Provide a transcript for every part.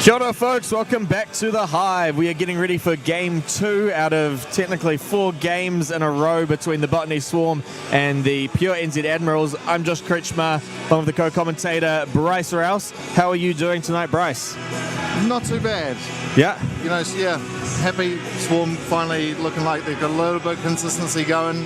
Kia ora, folks. Welcome back to the Hive. We are getting ready for Game 2 out of technically 4 games in a row between the Botany Swarm and the pure NZ Admirals. I'm Josh Kretschmer, along with the co-commentator Bryce Rouse. How are you doing tonight, Bryce? Not too bad. Yeah? You know, yeah, happy Swarm finally looking like they've got a little bit of consistency going.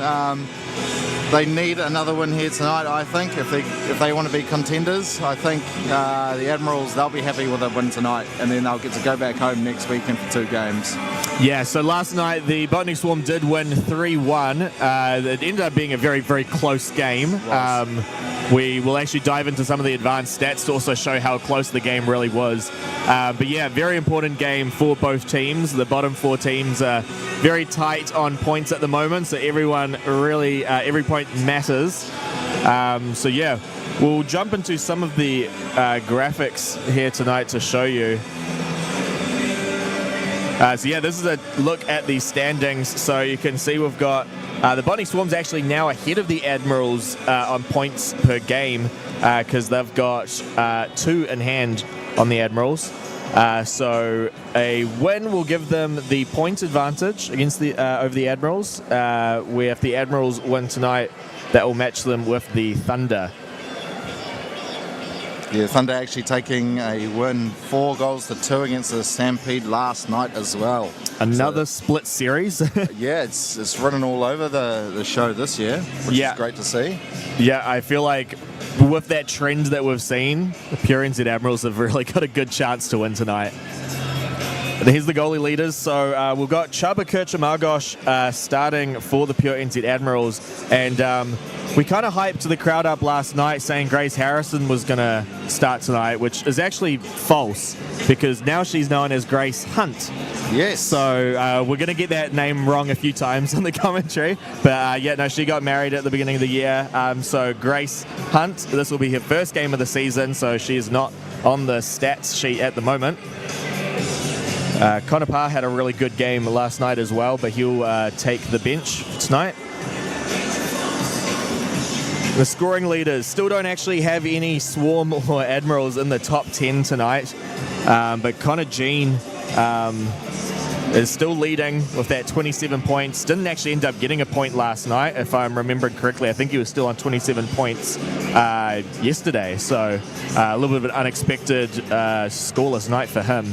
They need another win here tonight, I think, if they want to be contenders. I think the Admirals, they'll be happy with a win tonight, and then they'll get to go back home next weekend for 2 games. Yeah, so last night the Botany Swarm did win 3-1. It ended up being a very, very close game. We will actually dive into some of the advanced stats to also show how close the game really was. But yeah, very important game for both teams. The bottom 4 teams are very tight on points at the moment, so everyone really, every point matters. So yeah, we'll jump into some of the graphics here tonight to show you. So yeah, this is a look at the standings. So you can see we've got the Botany Swarm's actually now ahead of the Admirals on points per game because they've got 2 in hand on the Admirals. So a win will give them the point advantage against the over the Admirals. Where if the Admirals win tonight, that will match them with the Thunder. Yeah, Thunder actually taking a win 4-2 against the Stampede last night as well. Another split series. Yeah, it's running all over the show this year, which is great to see. Yeah, I feel like with that trend that we've seen, the pure NZ Admirals have really got a good chance to win tonight. And here's the goalie leaders. So we've got Chaba Kirchamargosh starting for the pure NZ Admirals. And we kind of hyped the crowd up last night saying Grace Harrison was going to start tonight, which is actually false because now she's known as Grace Hunt. Yes. So we're going to get that name wrong a few times in the commentary. But yeah, no, she got married at the beginning of the year. So Grace Hunt, this will be her first game of the season, so she is not on the stats sheet at the moment. Connor Parr had a really good game last night as well, but he'll take the bench tonight. The scoring leaders still don't actually have any Swarm or Admirals in the top 10 tonight, but Connor Jean is still leading with that 27 points. Didn't actually end up getting a point last night, if I'm remembering correctly. I think he was still on 27 points yesterday, so a little bit of an unexpected scoreless night for him.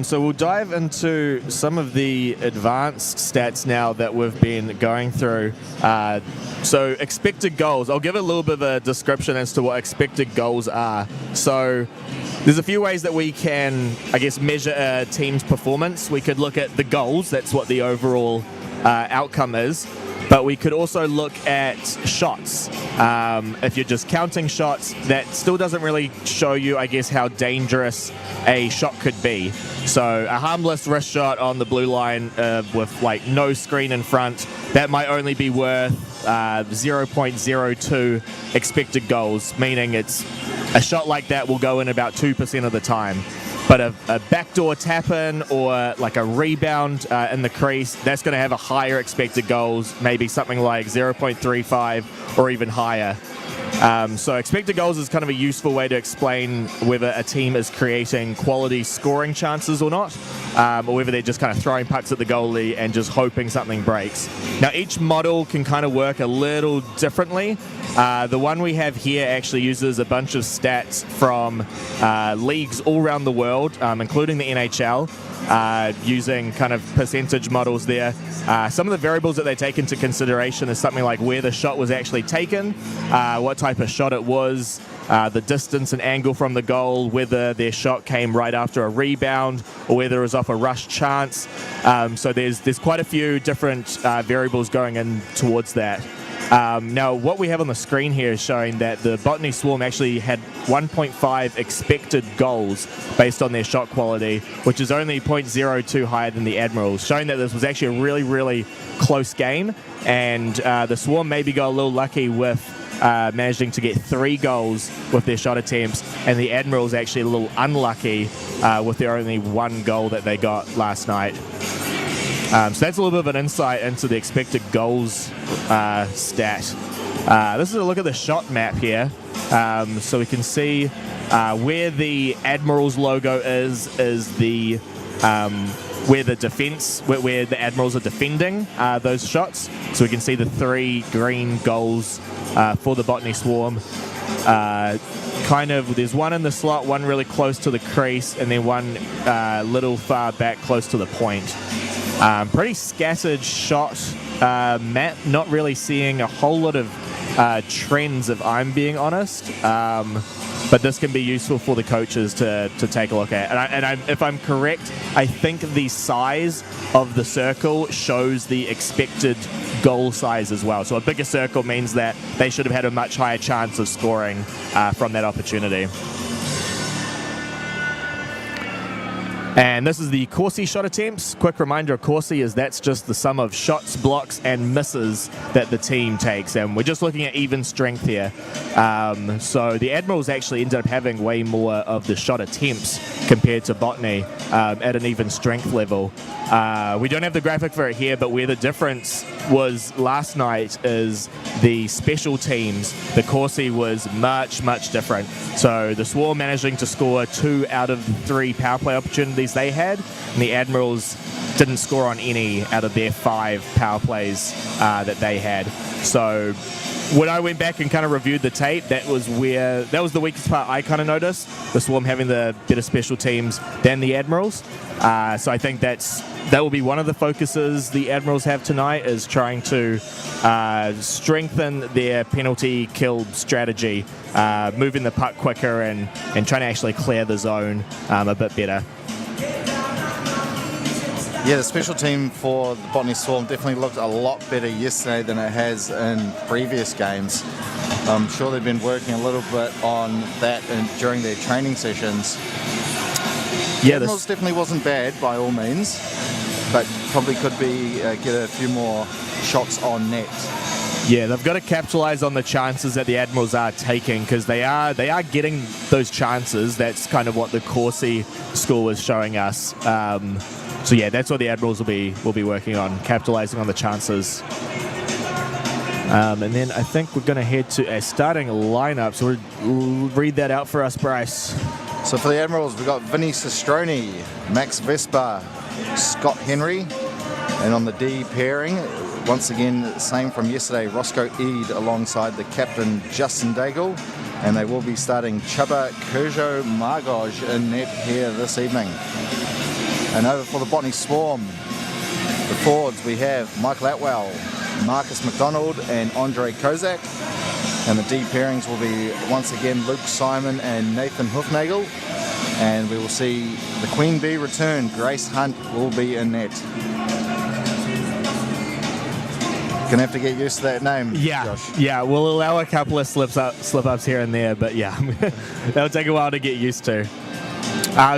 So we'll dive into some of the advanced stats now that we've been going through. So expected goals. I'll give a little bit of a description as to what expected goals are. So there's a few ways that we can, I guess, measure a team's performance. We could look at the goals. That's what the overall outcome is. But we could also look at shots. If you're just counting shots, that still doesn't really show you, I guess, how dangerous a shot could be. So a harmless wrist shot on the blue line with like no screen in front, that might only be worth 0.02 expected goals, meaning it's a shot like that will go in about 2% of the time. But a backdoor tap-in or like a rebound in the crease, that's going to have a higher expected goals, maybe something like 0.35 or even higher. So expected goals is kind of a useful way to explain whether a team is creating quality scoring chances or not, or whether they're just kind of throwing pucks at the goalie and just hoping something breaks. Now each model can kind of work a little differently. The one we have here actually uses a bunch of stats from leagues all around the world, including the NHL, using kind of percentage models there. Some of the variables that they take into consideration is something like where the shot was actually taken, what type of shot it was, the distance and angle from the goal, whether their shot came right after a rebound or whether it was off a rush chance. So there's quite a few different variables going in towards that. Now, what we have on the screen here is showing that the Botany Swarm actually had 1.5 expected goals based on their shot quality, which is only 0.02 higher than the Admirals, showing that this was actually a really, really close game. And the Swarm maybe got a little lucky with managing to get 3 goals with their shot attempts, and the Admirals actually a little unlucky with their only 1 goal that they got last night. So that's a little bit of an insight into the expected goals stat. This is a look at the shot map here. So we can see where the Admirals logo is the where the defense, where the Admirals are defending those shots. So we can see the 3 green goals for the Botany Swarm. There's one in the slot, one really close to the crease, and then one little far back close to the point. Pretty scattered shot map, not really seeing a whole lot of trends, if I'm being honest. But this can be useful for the coaches to take a look at. And if I'm correct, I think the size of the circle shows the expected goal size as well. So a bigger circle means that they should have had a much higher chance of scoring from that opportunity. And this is the Corsi shot attempts. Quick reminder of Corsi is that's just the sum of shots, blocks, and misses that the team takes. And we're just looking at even strength here. So the Admirals actually ended up having way more of the shot attempts compared to Botany at an even strength level. We don't have the graphic for it here, but where the difference was last night is the special teams. The Corsi was much, much different. So the Swarm managing to score 2 out of the 3 power play opportunities they had, and the Admirals didn't score on any out of their 5 power plays that they had. So when I went back and kind of reviewed the tape, that was the weakest part I kind of noticed, the Swarm having the better special teams than the Admirals. So I think that will be one of the focuses the Admirals have tonight, is trying to strengthen their penalty kill strategy, moving the puck quicker and trying to actually clear the zone a bit better. Yeah, the special team for the Botany Swarm definitely looked a lot better yesterday than it has in previous games. I'm sure they've been working a little bit on that during their training sessions. Yeah, Admirals definitely wasn't bad by all means, but probably could be get a few more shots on net. Yeah, they've got to capitalize on the chances that the Admirals are taking, because they are getting those chances. That's kind of what the Corsi score was showing us. So yeah, that's what the Admirals will be working on, capitalizing on the chances. And then I think we're going to head to a starting lineup. So we'll read that out for us, Bryce. So for the Admirals, we've got Vinny Sestroni, Max Vespa, Scott Henry, and on the D pairing, once again, same from yesterday, Roscoe Eade alongside the captain Justin Daigle, and they will be starting Chubba Kerjo Margoj in net here this evening. And over for the Botany Swarm, the forwards, we have Michael Atwell, Marcus McDonald, and Andre Kozak. And the D pairings will be once again Luke Simon and Nathan Hoofnagel. And we will see the Queen Bee return. Grace Hunt will be in net. Gonna have to get used to that name, Josh. Yeah, we'll allow a couple of slip-ups here and there, but yeah, that'll take a while to get used to.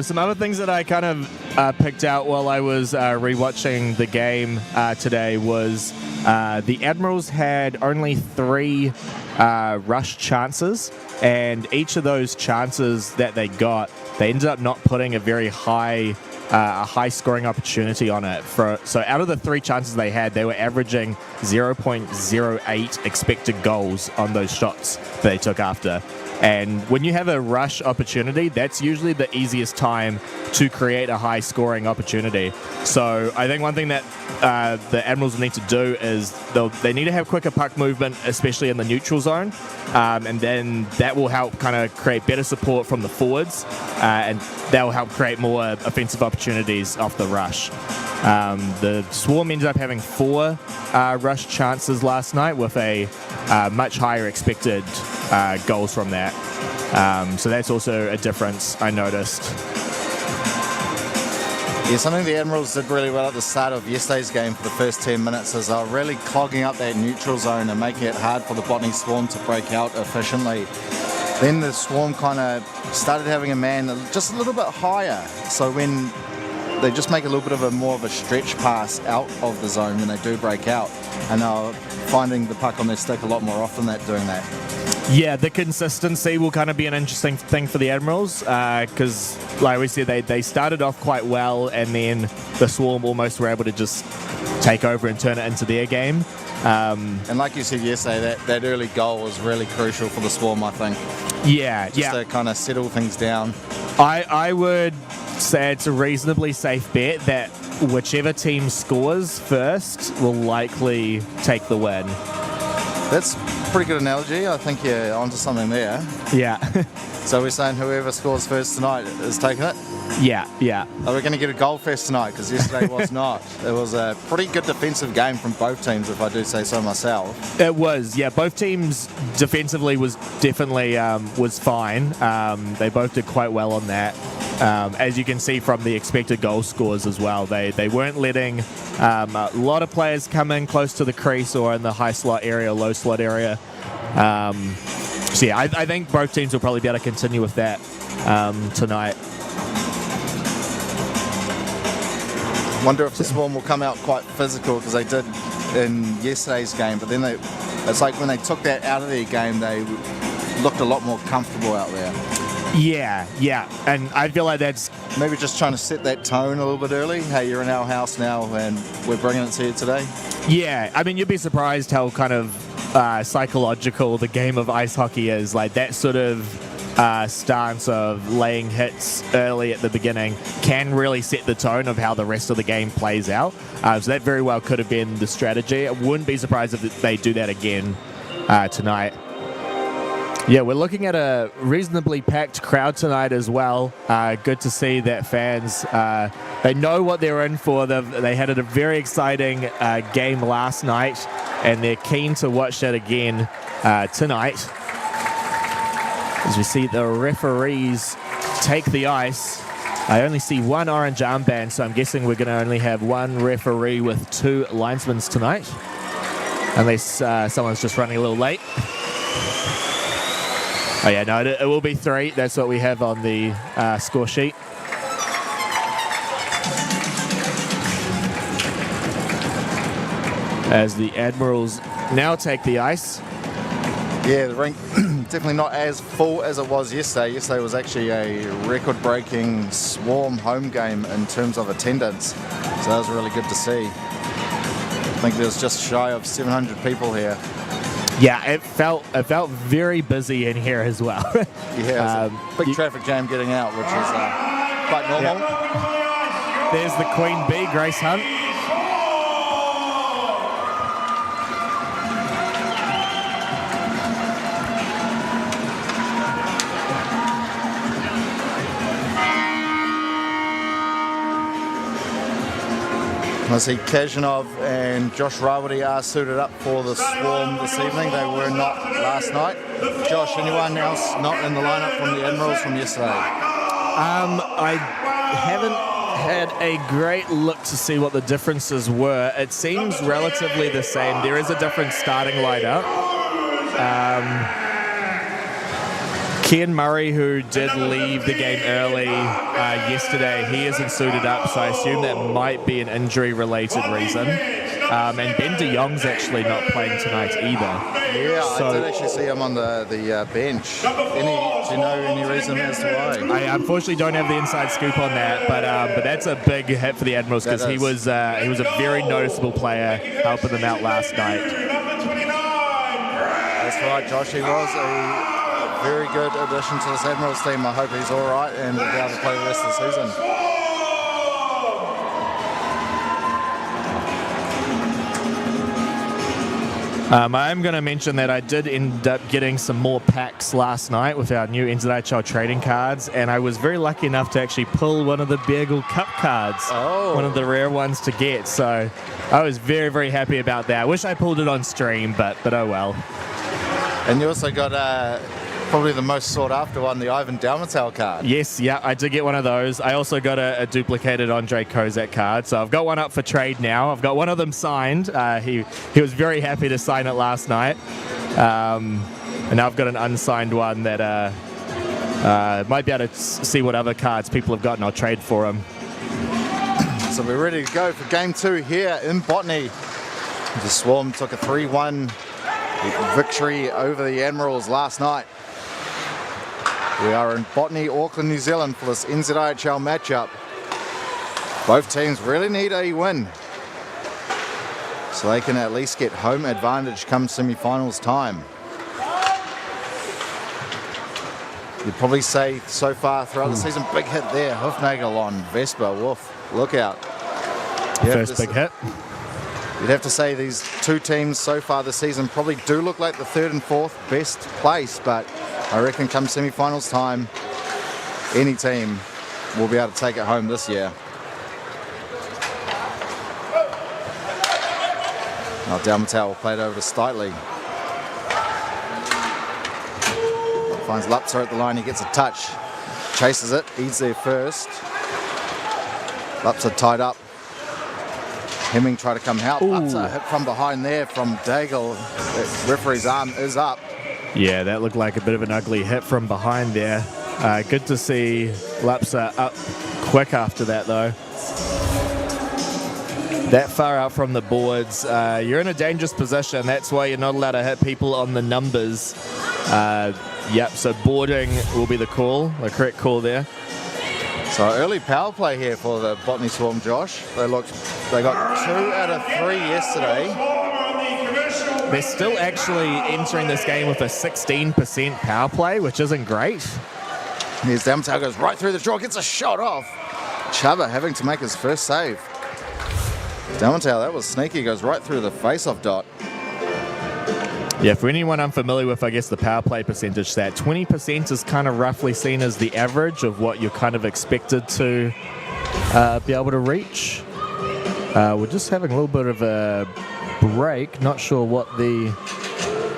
Some other things that I kind of picked out while I was rewatching the game today was the Admirals had only 3 rush chances, and each of those chances that they got, they ended up not putting a very high scoring opportunity on it. So out of the 3 chances they had, they were averaging 0.08 expected goals on those shots that they took after. And when you have a rush opportunity, that's usually the easiest time to create a high scoring opportunity. So I think one thing that the Admirals need to do is they need to have quicker puck movement, especially in the neutral zone. And then that will help kind of create better support from the forwards. And that will help create more offensive opportunities off the rush. The Swarm ended up having 4 rush chances last night with a much higher expected goals from that. So that's also a difference I noticed. Yeah, something the Admirals did really well at the start of yesterday's game for the first 10 minutes is they're really clogging up that neutral zone and making it hard for the Botany Swarm to break out efficiently. Then the Swarm kind of started having a man just a little bit higher. So when they just make a little bit of more of a stretch pass out of the zone when they do break out, and they're finding the puck on their stick a lot more often doing that. Yeah, the consistency will kind of be an interesting thing for the Admirals because, like we said, they started off quite well and then the Swarm almost were able to just take over and turn it into their game. And like you said yesterday, that early goal was really crucial for the Swarm, I think. Yeah, just to kind of settle things down. I would say it's a reasonably safe bet that whichever team scores first will likely take the win. That's a pretty good analogy. I think you're onto something there. Yeah. So we're saying whoever scores first tonight is taking it? Yeah. Are we going to get a goal fest tonight? Because yesterday was not. It was a pretty good defensive game from both teams, if I do say so myself. It was, yeah. Both teams defensively was definitely was fine. They both did quite well on that. As you can see from the expected goal scores as well, they weren't letting a lot of players come in close to the crease or in the high slot area, low slot area. So yeah, I think both teams will probably be able to continue with that tonight. Wonder if the Swarm will come out quite physical because they did in yesterday's game, but then it's like when they took that out of their game, they looked a lot more comfortable out there. Yeah, and I feel like that's maybe just trying to set that tone a little bit early. Hey, you're in our house now, and we're bringing it to you today. Yeah, I mean, you'd be surprised how kind of psychological the game of ice hockey is. Like that sort of stance of laying hits early at the beginning can really set the tone of how the rest of the game plays out. So that very well could have been the strategy. I wouldn't be surprised if they do that again tonight. Yeah, we're looking at a reasonably packed crowd tonight as well. Good to see that fans, they know what they're in for. They had a very exciting game last night, and they're keen to watch that again tonight. As we see the referees take the ice. I only see one orange armband, so I'm guessing we're going to only have one referee with two linesmen tonight. Unless someone's just running a little late. Oh yeah, no, it will be 3. That's what we have on the score sheet. As the Admirals now take the ice. Yeah, the rink definitely not as full as it was yesterday. Yesterday was actually a record-breaking Swarm home game in terms of attendance. So that was really good to see. I think there was just shy of 700 people here. Yeah, it felt very busy in here as well. Yeah, it was a big traffic jam getting out, which is quite normal. Yeah. There's the Queen Bee, Grace Hunt. I see Kazanov and Josh Rawati are suited up for the Swarm this evening. They were not last night. Josh, anyone else not in the lineup from the Admirals from yesterday? I haven't had a great look to see what the differences were. It seems relatively the same. There is a different starting lineup. Ken Murray, who did leave the game early yesterday, he isn't suited up, so I assume that might be an injury-related reason. And Ben de Jong's actually not playing tonight either. Yeah, so, I did actually see him on the bench. Do you know any reason as to why? I unfortunately don't have the inside scoop on that, but that's a big hit for the Admirals because he was a very noticeable player helping them out last night. That's right, Josh. He was a very good addition to this Admirals team. I hope he's all right and will be able to play the rest of the season. I'm going to mention that I did end up getting some more packs last night with our new NZIHL trading cards, and I was very lucky enough to actually pull one of the Beagle Cup cards, one of the rare ones to get. So I was very, very happy about that. I wish I pulled it on stream, but oh well. And you also got probably the most sought after one, the Ivan Dalmatel card. Yes, yeah, I did get one of those. I also got a duplicated Andre Kozak card, so I've got one up for trade now. I've got one of them signed. He was very happy to sign it last night. And now I've got an unsigned one that might be able to see what other cards people have gotten. I'll trade for them. So we're ready to go for Game 2 here in Botany. The Swarm took a 3-1 victory over the Admirals last night. We are in Botany, Auckland, New Zealand for this NZIHL matchup. Both teams really need a win so they can at least get home advantage come semi-finals time. You'd probably say so far throughout the season, big hit there, Hoofnagel on Vespa, woof, look out. First big hit. You'd have to say these two teams so far this season probably do look like the third and fourth best place, but I reckon come semi-finals time, any team will be able to take it home this year. Now Dalmatau will play it over to Stitley. Finds Lupser at the line, he gets a touch. Chases it, he's there first. Lupser tied up. Hemming try to come help. Lupser hit from behind there from Daigle. The referee's arm is up. Yeah, that looked like a bit of an ugly hit from behind there. Good to see Lupser up quick after that though. That far out from the boards, you're in a dangerous position. That's why you're not allowed to hit people on the numbers. Yep, so boarding will be the correct call there. So early power play here for the Botany Swarm, Josh. They got 2 out of 3 yesterday. They're still actually entering this game with a 16% power play, which isn't great. Here's Dalmatau, goes right through the draw, gets a shot off. Chuba having to make his first save. Dalmatau, that was sneaky, goes right through the face-off dot. Yeah, for anyone unfamiliar with, I guess, the power play percentage stat, 20% is kind of roughly seen as the average of what you're kind of expected to be able to reach. We're just having a little bit of a break. Not sure what the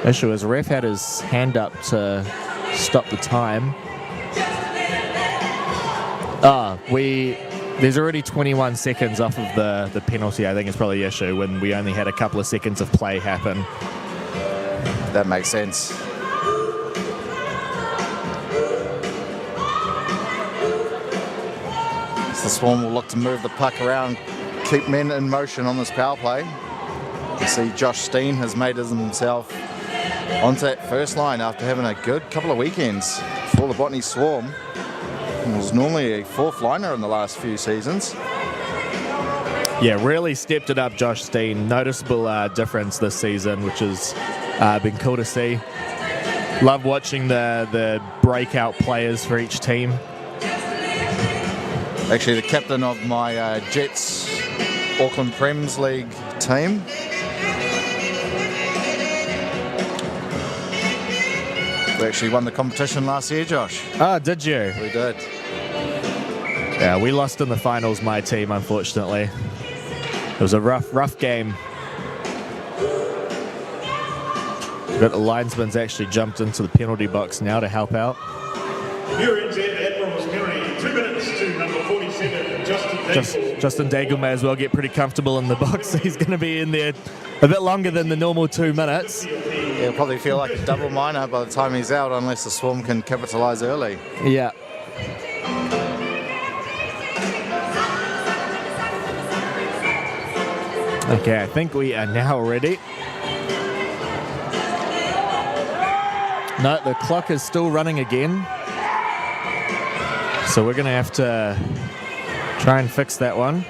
issue is. Ref had his hand up to stop the time. There's already 21 seconds off of the penalty. I think it's probably the issue when we only had a couple of seconds of play happen. That makes sense. So the Swarm will look to move the puck around, keep men in motion on this power play. You see Josh Steen has made himself onto that first line after having a good couple of weekends for the Botany Swarm. He was normally a fourth liner in the last few seasons. Yeah, really stepped it up, Josh Steen. Noticeable difference this season, which has been cool to see. Love watching the breakout players for each team. Actually, the captain of my Jets Auckland Prems League team. We actually won the competition last year, Josh. Ah, did you? We did. Yeah, we lost in the finals, my team, unfortunately. It was a rough game. But the linesman's actually jumped into the penalty box now to help out. Your NZ Admirals penalty, 2 minutes to number 47, Justin Daigle. Justin Daigle may as well get pretty comfortable in the box. He's going to be in there a bit longer than the normal 2 minutes. He'll probably feel like a double minor by the time he's out, unless the Swarm can capitalise early. Yeah. Okay, I think we are now ready. No, the clock is still running again. So we're going to have to try and fix that one.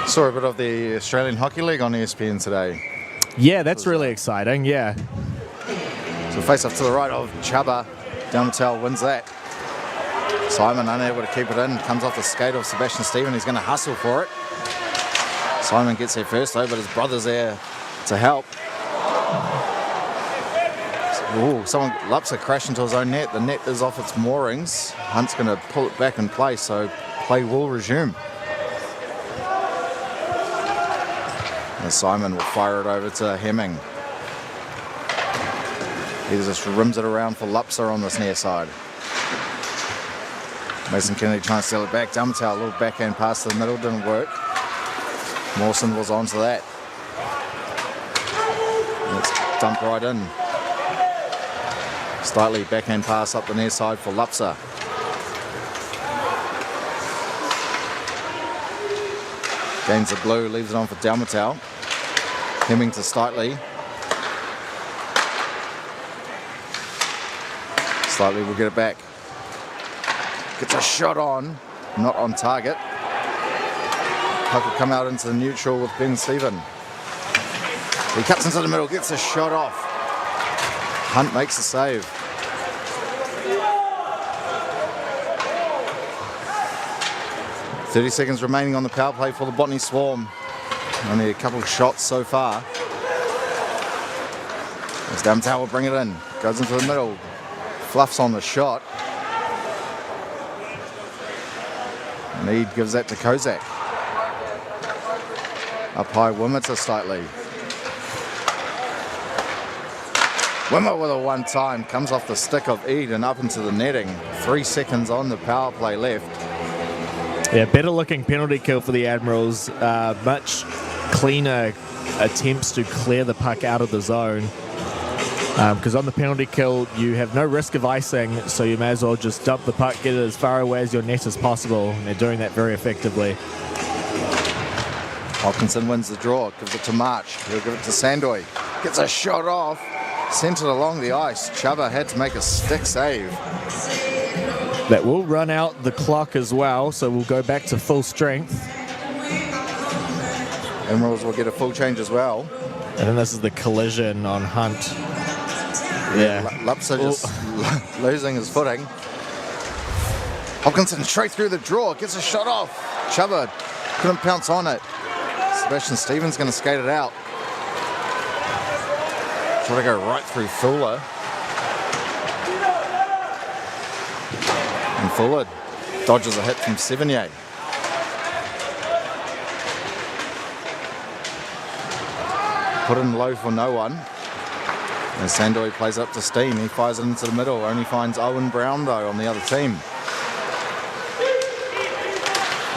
Saw a bit of the Australian Hockey League on ESPN today. Yeah, that's really exciting, yeah. So face off to the right of Chuba. Dalmatau wins that. Simon unable to keep it in. Comes off the skate of Sebastian Stephen. He's going to hustle for it. Simon gets there first though, but his brother's there to help. Ooh, Lupser crashed into his own net. The net is off its moorings. Hunt's going to pull it back in place, so play will resume. And Simon will fire it over to Hemming. He just rims it around for Lupser on this near side. Mason Kennedy trying to steal it back. Dalmatau, a little backhand pass to the middle, didn't work. Mawson was onto that. Let's dump right in. Stitley backhand pass up the near side for Lupser. Gains the blue, leaves it on for Dalmatau. Hemming to Slightly. Slightly will get it back. Gets a shot on, not on target. Puck will come out into the neutral with Ben Stephen. He cuts into the middle, gets a shot off. Hunt makes the save. .30 remaining on the power play for the Botany Swarm. Only a couple of shots so far. As Dalmatau will bring it in. Goes into the middle. Fluffs on the shot. Mead gives that to Kozak. Up high, Wimmer to Slightly. Wimmer with a one-time. Comes off the stick of Eid and up into the netting. 3 seconds on the power play left. Yeah, better looking penalty kill for the Admirals. Much cleaner attempts to clear the puck out of the zone. Because on the penalty kill, you have no risk of icing, so you may as well just dump the puck, get it as far away as your net as possible. And they're doing that very effectively. Hopkinson wins the draw, gives it to March. He'll give it to Sandoy. Gets a shot off, sent it along the ice. Chuba had to make a stick save. That will run out the clock as well, so we'll go back to full strength. Admirals will get a full change as well. And then this is the collision on Hunt. Yeah. Lupsa just losing his footing. Hopkinson straight through the draw, gets a shot off. Chuba couldn't pounce on it. Sebastian Stevens going to skate it out. Try to go right through Fuller. And Fuller dodges a hit from Sevigny. Put in low for no one. And Sandoy plays up to Steen. He fires it into the middle. Only finds Owen Brown though on the other team.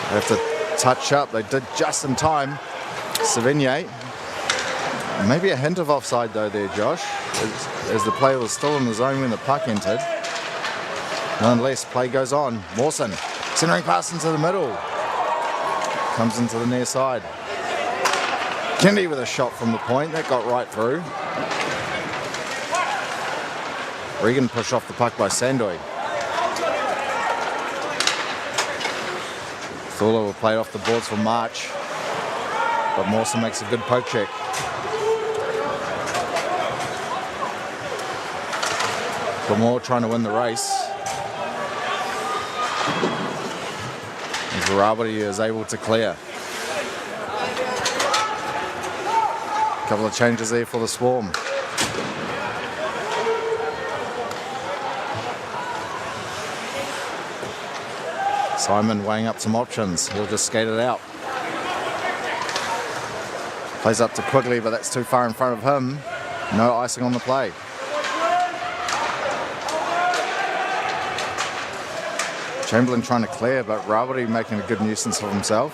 They have to touch up. They did just in time. Sevigny. Maybe a hint of offside though there, Josh, as the player was still in the zone when the puck entered. Nonetheless, play goes on. Mawson, centering pass into the middle. Comes into the near side. Kennedy with a shot from the point. That got right through. Regan pushed off the puck by Sandoy. Thula will play it off the boards for March. But Mawson makes a good poke check. Gilmore trying to win the race. As Rabadi is able to clear. A couple of changes there for the Swarm. Simon weighing up some options. He'll just skate it out. Plays up to Quigley, but that's too far in front of him. No icing on the play. Chamberlain trying to clear, but Rabadi making a good nuisance of himself.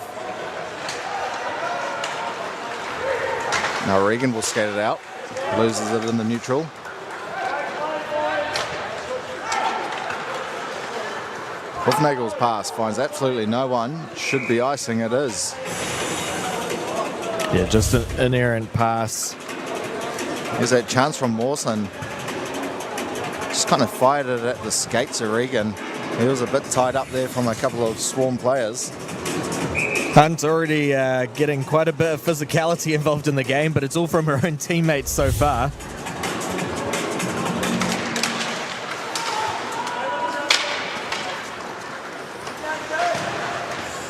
Now Regan will skate it out. Loses it in the neutral. Hoofnagel's pass finds absolutely no one. Should be icing, it is. Yeah, just an errant pass. Here's that chance from Mawson. Just kind of fired it at the skates of Regan. He was a bit tied up there from a couple of Swarm players. Hunt's already getting quite a bit of physicality involved in the game, but it's all from her own teammates so far.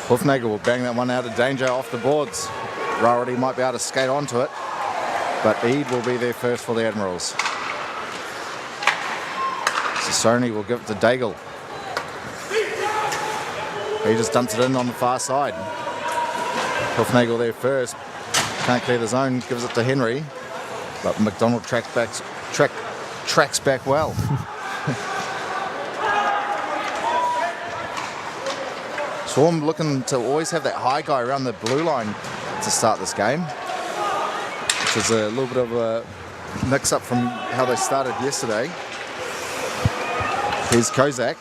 Hoofnagel will bang that one out of danger off the boards. Rarity might be able to skate onto it, but Eid will be there first for the Admirals. Sassoni will give it to Daigle. He just dumps it in on the far side. Hoofnagel there first. Can't clear the zone, gives it to Henry. But McDonald tracks back well. Swarm looking to always have that high guy around the blue line to start this game, which is a little bit of a mix-up from how they started yesterday. Here's Kozak.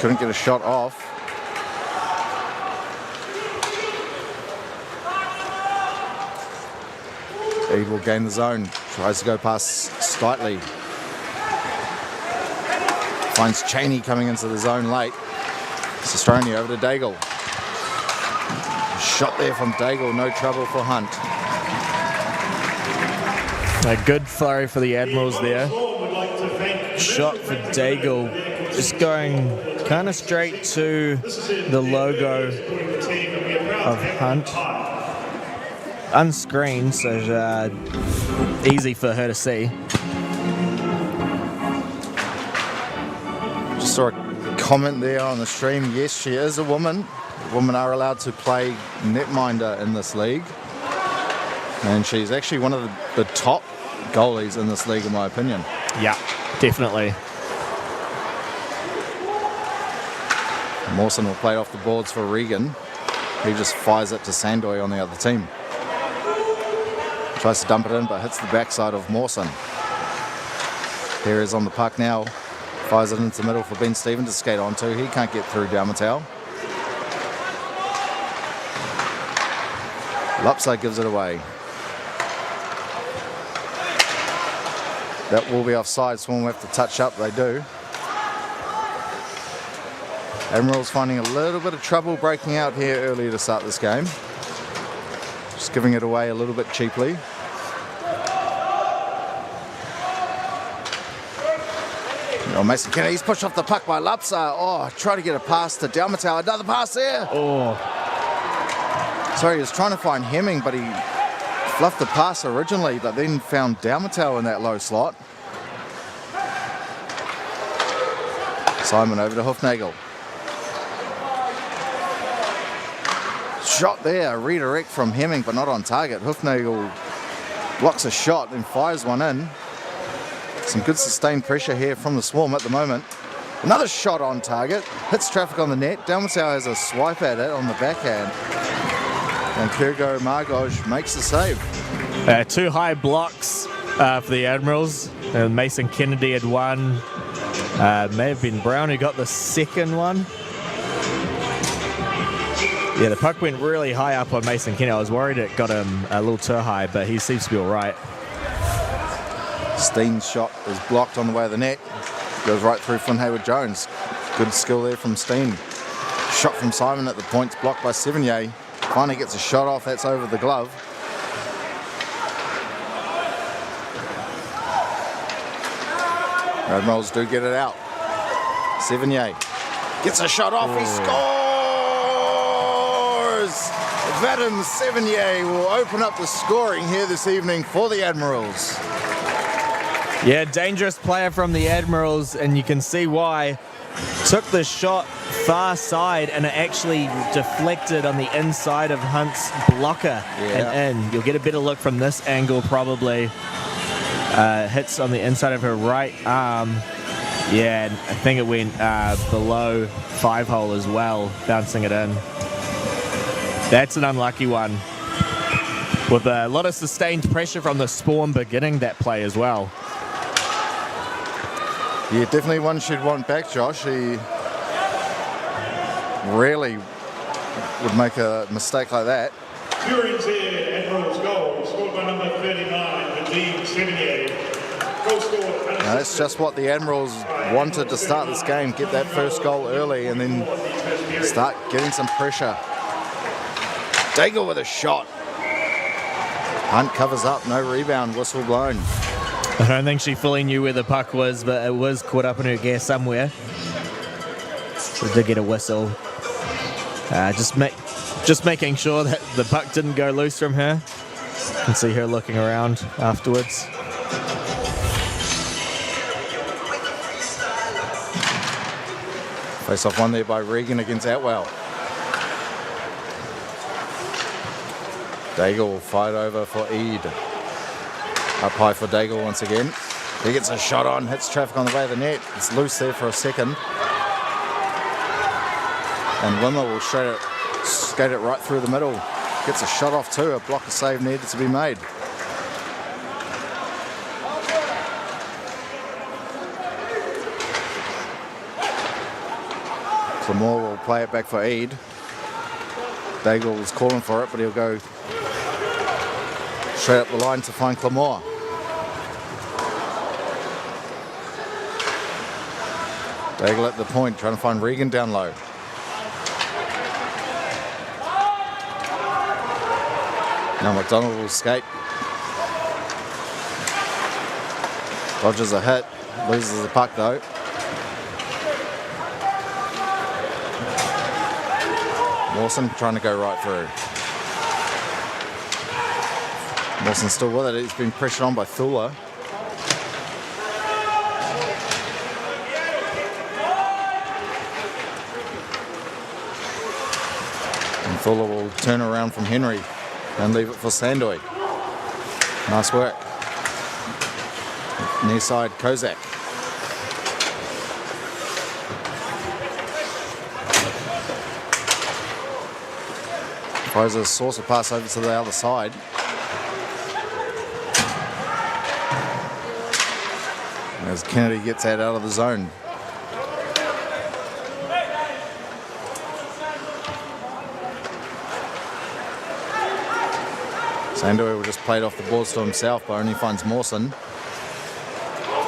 Couldn't get a shot off. Ede will gain the zone. Tries to go past Stightly. Finds Cheney coming into the zone late. Sestroni over to Daigle. Shot there from Daigle, no trouble for Hunt. A good flurry for the Admirals there. Shot for Daigle, just going kind of straight to the logo of Hunt. Unscreened, so easy for her to see. Just saw a comment there on the stream. Yes, she is a woman. Women are allowed to play netminder in this league. And she's actually one of the top goalies in this league, in my opinion. Yeah, definitely. Mawson will play off the boards for Regan. He just fires it to Sandoy on the other team. Tries to dump it in, but hits the backside of Mawson. Here is on the puck now. Fires it into the middle for Ben Stephen to skate onto. He can't get through Dalmatau. Lupside gives it away. That will be offside. Swan will have to touch up. They do. Admirals finding a little bit of trouble breaking out here early to start this game. Just giving it away a little bit cheaply. Oh, Mason Kennedy's pushed off the puck by Lupsa. Oh, try to get a pass to Dalmatau. Another pass there. Oh. Sorry, he was trying to find Hemming, but he fluffed the pass originally, but then found Dalmatau in that low slot. Simon over to Hoofnagel. Shot there, a redirect from Hemming, but not on target. Hoofnagel blocks a shot, then fires one in. Some good sustained pressure here from the Swarm at the moment. Another shot on target, hits traffic on the net. Dalmatau has a swipe at it on the backhand. And Kurgo Margoj makes the save. 2 high blocks for the Admirals. Mason Kennedy had one. May have been Brown who got the second one. Yeah, the puck went really high up on Mason Kennedy. I was worried it got him a little too high, but he seems to be all right. Steen's shot is blocked on the way of the net. Goes right through Flynn Hayward-Jones. Good skill there from Steen. Shot from Simon at the points, blocked by Sevigny. Finally gets a shot off, that's over the glove. Admirals do get it out. Sevigny gets a shot off, he scores! Vadim Sevigny will open up the scoring here this evening for the Admirals. Yeah, dangerous player from the Admirals, and you can see why. Took the shot far side and it actually deflected on the inside of Hunt's blocker and in. You'll get a better look from this angle probably. Hits on the inside of her right arm. Yeah, and I think it went below 5-hole as well, bouncing it in. That's an unlucky one. With a lot of sustained pressure from the Spawn beginning that play as well. Yeah, definitely one she'd want back, Josh. He rarely would make a mistake like that. During the Admirals goal, scored by number 39, Vadim Sevigny. Goal scored. Now, that's just what the Admirals wanted to start this game. Get that first goal early and then start getting some pressure. Daigle with a shot. Hunt covers up, no rebound, whistle blown. I don't think she fully knew where the puck was, but it was caught up in her gear somewhere. So did get a whistle. Just making sure that the puck didn't go loose from her. You can see her looking around afterwards. Face off one there by Regan against Atwell. Daigle will fight over for Ede. Up high for Daigle once again. He gets a shot on, hits traffic on the way of the net. It's loose there for a second. And Wimmer will skate it right through the middle. Gets a shot off too. A blocker save needed to be made. Clemore will play it back for Ede. Daigle is calling for it, but he'll go Straight up the line to find Clamore. Bagel at the point, trying to find Regan down low. Now McDonald will skate. Dodges a hit, loses the puck though. Mawson trying to go right through. Mawson still with it, he's been pressured on by Thula. And Thula will turn around from Henry and leave it for Sandoy. Nice work. Near side, Kozak. Throws a saucer pass over to the other side. As Kennedy gets that out of the zone. Sandoy will just play it off the boards to himself, but only finds Mawson.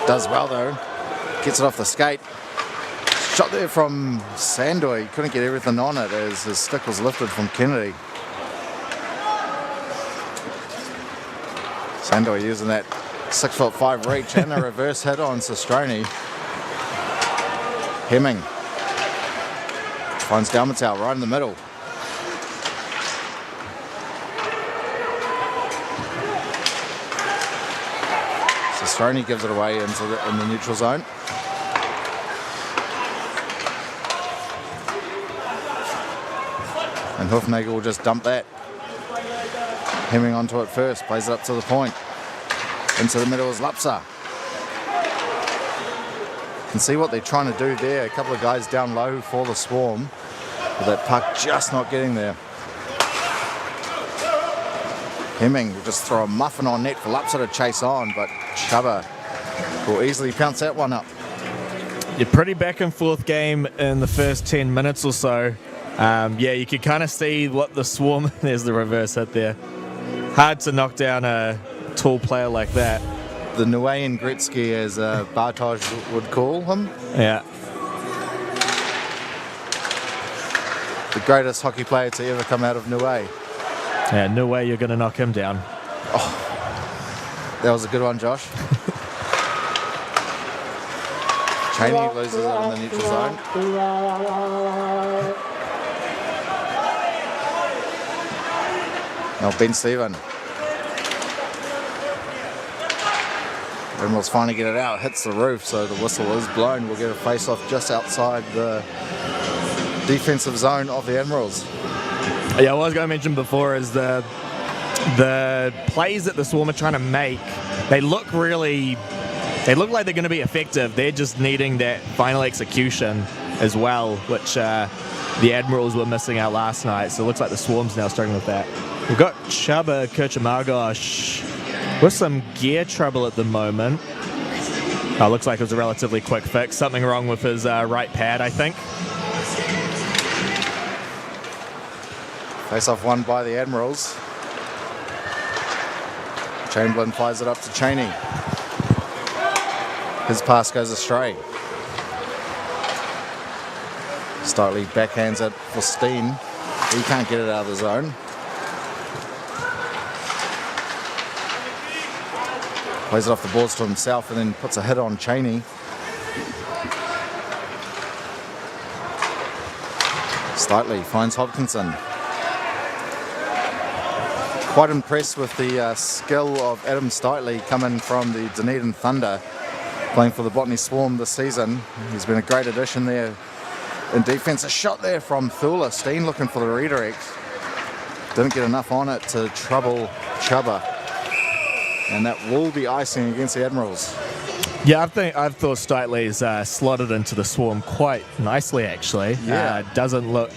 Does well though. Gets it off the skate. Shot there from Sandoy. Couldn't get everything on it as his stick was lifted from Kennedy. Sandoy using that 6'5" reach and a reverse hit on Sestroni. Hemming finds Dalmatau right in the middle. Sestroni gives it away into in the neutral zone. And Hoofnagel will just dump that. Hemming onto it first, plays it up to the point. Into the middle is Lapsa. Can see what they're trying to do there. A couple of guys down low for the Swarm. But that puck just not getting there. Hemming will just throw a muffin on net for Lapsa to chase on, but Chubba will easily pounce that one up. Yeah, pretty back and forth game in the first 10 minutes or so. Yeah, you could kind of see what the Swarm, there's the reverse hit there. Hard to knock down a tall player like that. The Nuayan Gretzky, as Bartosz would call him. Yeah. The greatest hockey player to ever come out of Niue. Yeah, no way you're going to knock him down. Oh, that was a good one, Josh. Cheney loses it in the neutral zone. Now Ben Stephen. Admirals finally get it out, hits the roof, so the whistle is blown. We'll get a face-off just outside the defensive zone of the Admirals. Yeah, what I was going to mention before is the plays that the Swarm are trying to make, they look like they're going to be effective. They're just needing that final execution as well, which the Admirals were missing out last night. So it looks like the Swarm's now struggling with that. We've got Chubba Kirchamargosh with some gear trouble at the moment. Oh, looks like it was a relatively quick fix. Something wrong with his right pad, I think. Face-off won by the Admirals. Chamberlain fires it up to Cheney. His pass goes astray. Startley backhands it for Steen. He can't get it out of the zone. Plays it off the boards to himself and then puts a hit on Cheney. Startley finds Hopkinson. Quite impressed with the skill of Adam Startley coming from the Dunedin Thunder, playing for the Botany Swarm this season. He's been a great addition there in defence. A shot there from Thula. Steen looking for the redirect. Didn't get enough on it to trouble Chubba. And that will be icing against the Admirals. Yeah, I've thought Startley's slotted into the Swarm quite nicely, actually. Yeah. Doesn't look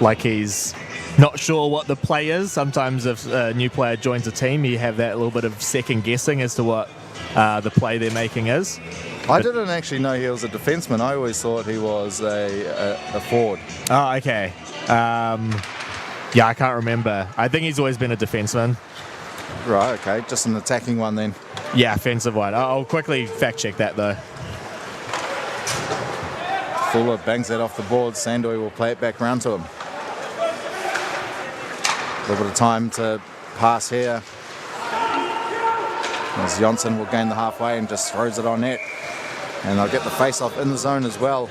like he's not sure what the play is. Sometimes if a new player joins a team, you have that little bit of second guessing as to what the play they're making is. I didn't actually know he was a defenseman. I always thought he was a forward. Oh, okay. Yeah, I can't remember. I think he's always been a defenseman. Right, okay, just an attacking one then. Yeah, offensive one. I'll quickly fact check that though. Fuller bangs that off the board. Sandoy will play it back round to him. A little bit of time to pass here. As Jonsson will gain the halfway and just throws it on net. And they'll get the face-off in the zone as well.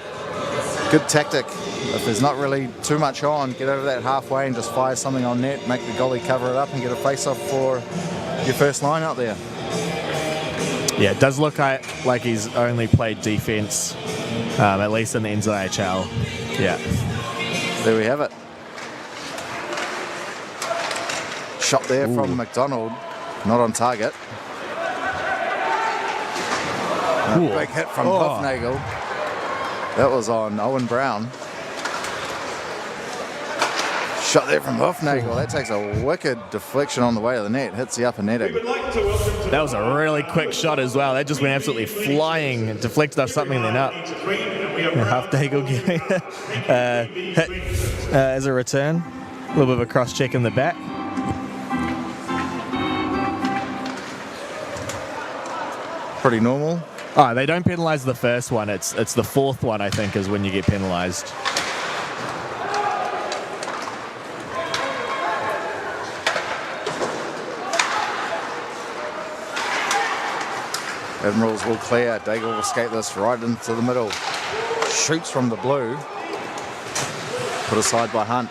Good tactic. If there's not really too much on, get over that halfway and just fire something on net, make the goalie cover it up and get a face-off for your first line out there. Yeah, it does look like he's only played defense, at least in the NZIHL. Yeah. There we have it. Shot there from McDonald, not on target. Big hit from Hofnagel. That was on Owen Brown. Shot there from Hofnagel. That takes a wicked deflection on the way to the net. Hits the upper netting. That was a really quick shot as well. That just went absolutely flying and deflected off something and then up. Hofnagel getting hit as a return. A little bit of a cross check in the back. Pretty normal. Oh, they don't penalise the first one. It's the fourth one, I think, is when you get penalised. Admirals will clear. Daigle will skate this right into the middle. Shoots from the blue. Put aside by Hunt.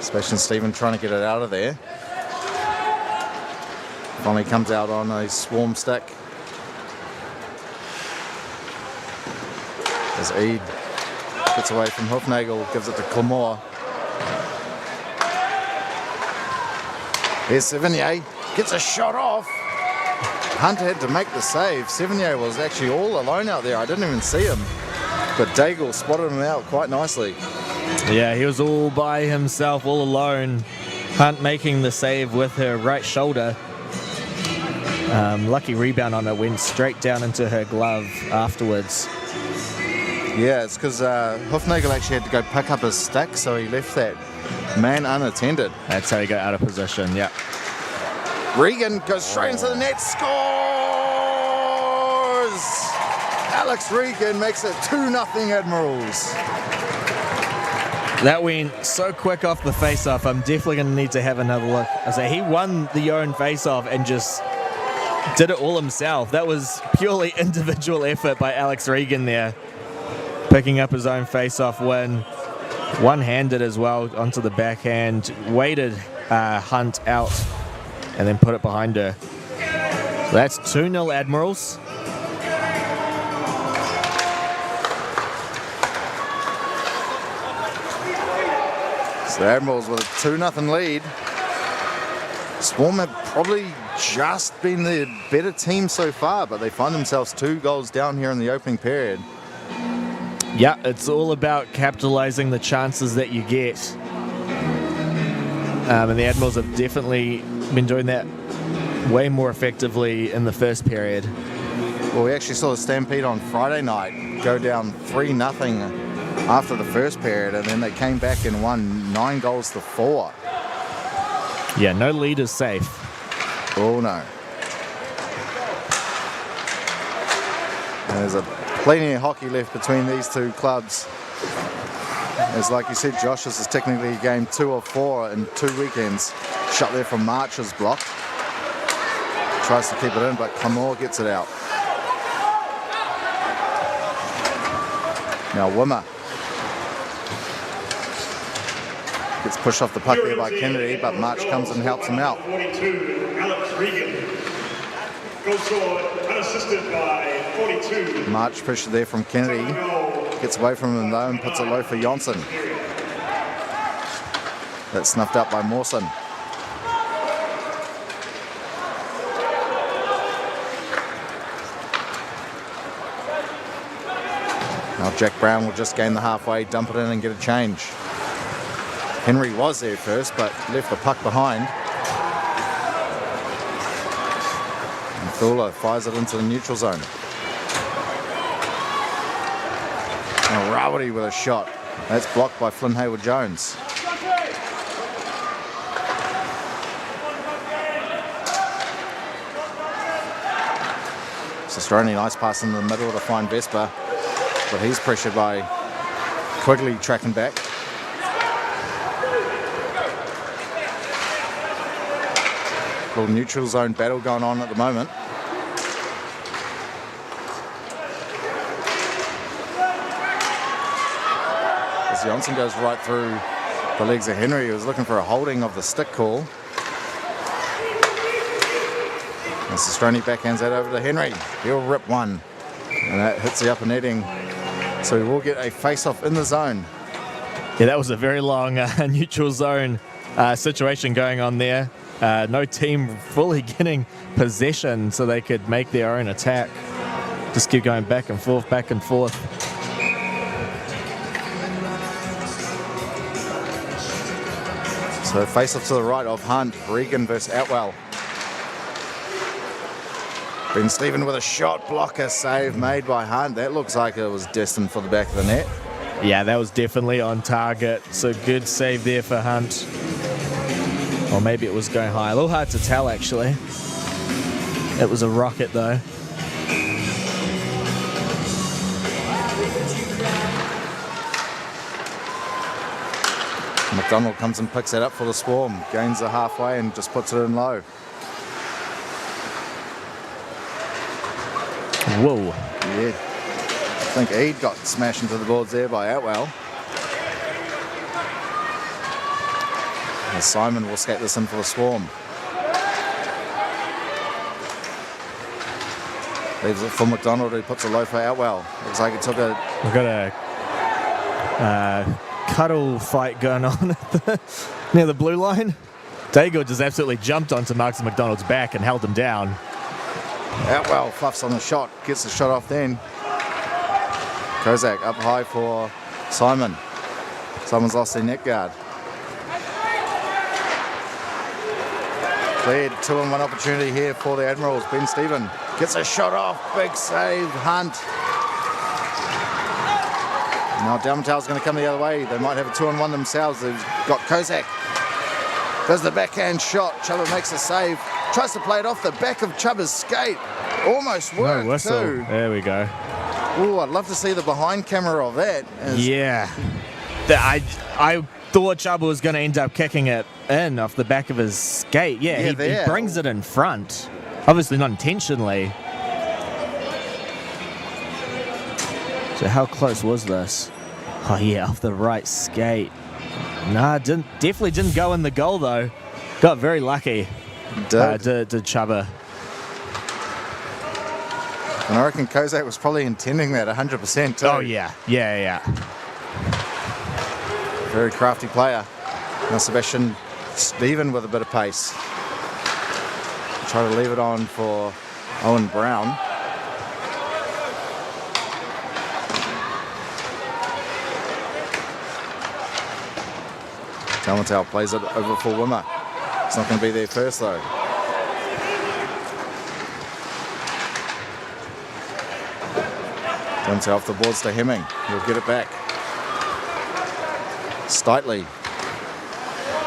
Sebastian Stephen trying to get it out of there. Finally comes out on a swarm stick. As Eid gets away from Hofnagel, gives it to Clemore. Here's Sevigny, gets a shot off. Hunt had to make the save. Sevigny was actually all alone out there. I didn't even see him. But Daigle spotted him out quite nicely. Yeah, he was all by himself, all alone. Hunt making the save with her right shoulder. Lucky rebound on it, went straight down into her glove afterwards. Yeah, it's because Hofnagel actually had to go pick up his stick, so he left that man unattended. That's how he got out of position, yeah. Regan goes straight into the net, scores! Alex Regan makes it 2-0 Admirals. That went so quick off the face-off. I'm definitely going to need to have another look. I say he won the own face-off and just did it all himself. That was purely individual effort by Alex Regan there, picking up his own face-off win. One-handed as well onto the backhand, waited Hunt out and then put it behind her. So that's 2-0 Admirals. So the Admirals with a 2-0 lead. Swarm have probably just been the better team so far, but they find themselves 2 goals down here in the opening period. Yeah, it's all about capitalizing the chances that you get. And the Admirals have definitely been doing that way more effectively in the first period. Well, we actually saw the Stampede on Friday night go down 3-0 after the first period, and then they came back and won 9-4. Yeah, no lead is safe. Oh, no. And there's plenty of hockey left between these two clubs. As like you said, Josh, this is technically game 2 of 4 in 2 weekends. Shot there from March's block. Tries to keep it in, but Clemore gets it out. Now Wimmer gets pushed off the puck there by Kennedy, but March comes and helps him out. 42, Alex Regan. Goal scored, unassisted by 42. March pressure there from Kennedy. Gets away from him though and puts it low for Jonsson. That's snuffed up by Mawson. Now Jack Brown will just gain the halfway, dump it in and get a change. Henry was there first, but left the puck behind. And Thula fires it into the neutral zone. Now Rawati with a shot. That's blocked by Flynn Hayward-Jones. Cicerone, nice pass in the middle to find Vespa, but he's pressured by Quigley tracking back. Little neutral zone battle going on at the moment. As Johnson goes right through the legs of Henry, he was looking for a holding of the stick call. And Cicerone backhands that over to Henry. He'll rip one, and that hits the upper netting. So we will get a face-off in the zone. Yeah, that was a very long neutral zone situation going on there. No team fully getting possession so they could make their own attack. Just keep going back and forth, back and forth. So face-off to the right of Hunt. Regan versus Atwell. Ben Stephen with a shot blocker save made by Hunt. That looks like it was destined for the back of the net. Yeah, that was definitely on target. So good save there for Hunt. Or maybe it was going high. A little hard to tell, actually. It was a rocket, though. McDonald comes and picks that up for the Swarm. Gains the halfway and just puts it in low. Whoa. Yeah. I think Eade got smashed into the boards there by Atwell. And Simon will skate this in for the Swarm. Leaves it for McDonald, who puts a low for Atwell. Looks like it took a... We've got a cuddle fight going on near the blue line. Dago just absolutely jumped onto Marcus McDonald's back and held him down. Atwell fluffs on the shot, gets the shot off then. Kozak up high for Simon. Simon's lost their net guard. Cleared 2-on-1 opportunity here for the Admirals. Ben Stephen gets a shot off, big save, Hunt. Now Dalmatow's going to come the other way. They might have a 2-on-1 themselves. They've got Kozak. Does the backhand shot. Chubba makes a save. Tries to play it off the back of Chubba's skate. Almost worked, no whistle. too. There we go. Oh, I'd love to see the behind camera of that. Yeah. I thought Chubba was going to end up kicking it in off the back of his skate. Yeah, he brings it in front. Obviously not intentionally. So how close was this? Oh, yeah, off the right skate. Nah, definitely didn't go in the goal, though. Got very lucky. Did Chubba. And I reckon Kozak was probably intending that 100% too. Oh, yeah. Yeah. Very crafty player. Now Sebastian Stephen with a bit of pace. Try to leave it on for Owen Brown. Dalmatau plays it over for Wimmer. It's not going to be there first though. Dalmatau off the boards to Hemming. He'll get it back. Steitley.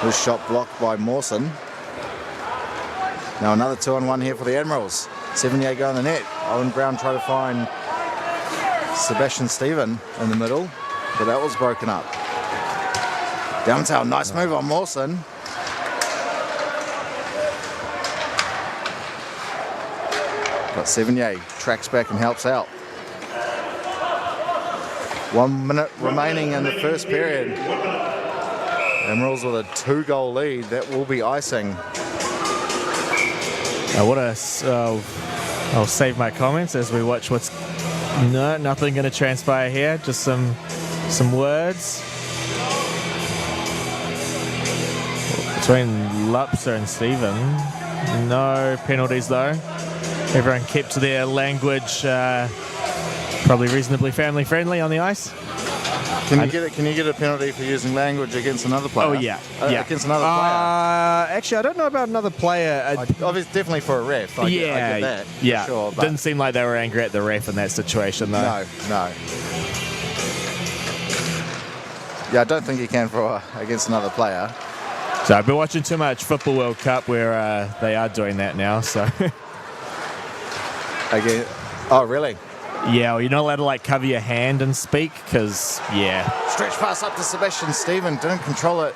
His shot blocked by Mawson. Now another 2-on-1 here for the Admirals. 78 go in the net. Owen Brown tried to find Sebastian Stephen in the middle, but that was broken up. Dalmatau, nice move on Mawson. But Sevigny tracks back and helps out. 1 minute remaining in the first period. Admirals with a 2-goal lead. That will be icing. I'll save my comments as we watch what's... No, nothing going to transpire here. Just some words. Between Lupser and Stephen. No penalties, though. Everyone kept to their language... probably reasonably family friendly on the ice. Can you get a penalty for using language against another player? Oh yeah, against another player. Actually, I don't know about another player. Obviously, definitely for a ref. I get that. Yeah. For sure, but didn't seem like they were angry at the ref in that situation, though. No. Yeah, I don't think he can for against another player. So I've been watching too much Football World Cup where they are doing that now. So Again, oh really? yeah, well, you're not allowed to like cover your hand and speak because Stretch pass up to Sebastian Stephen, didn't control it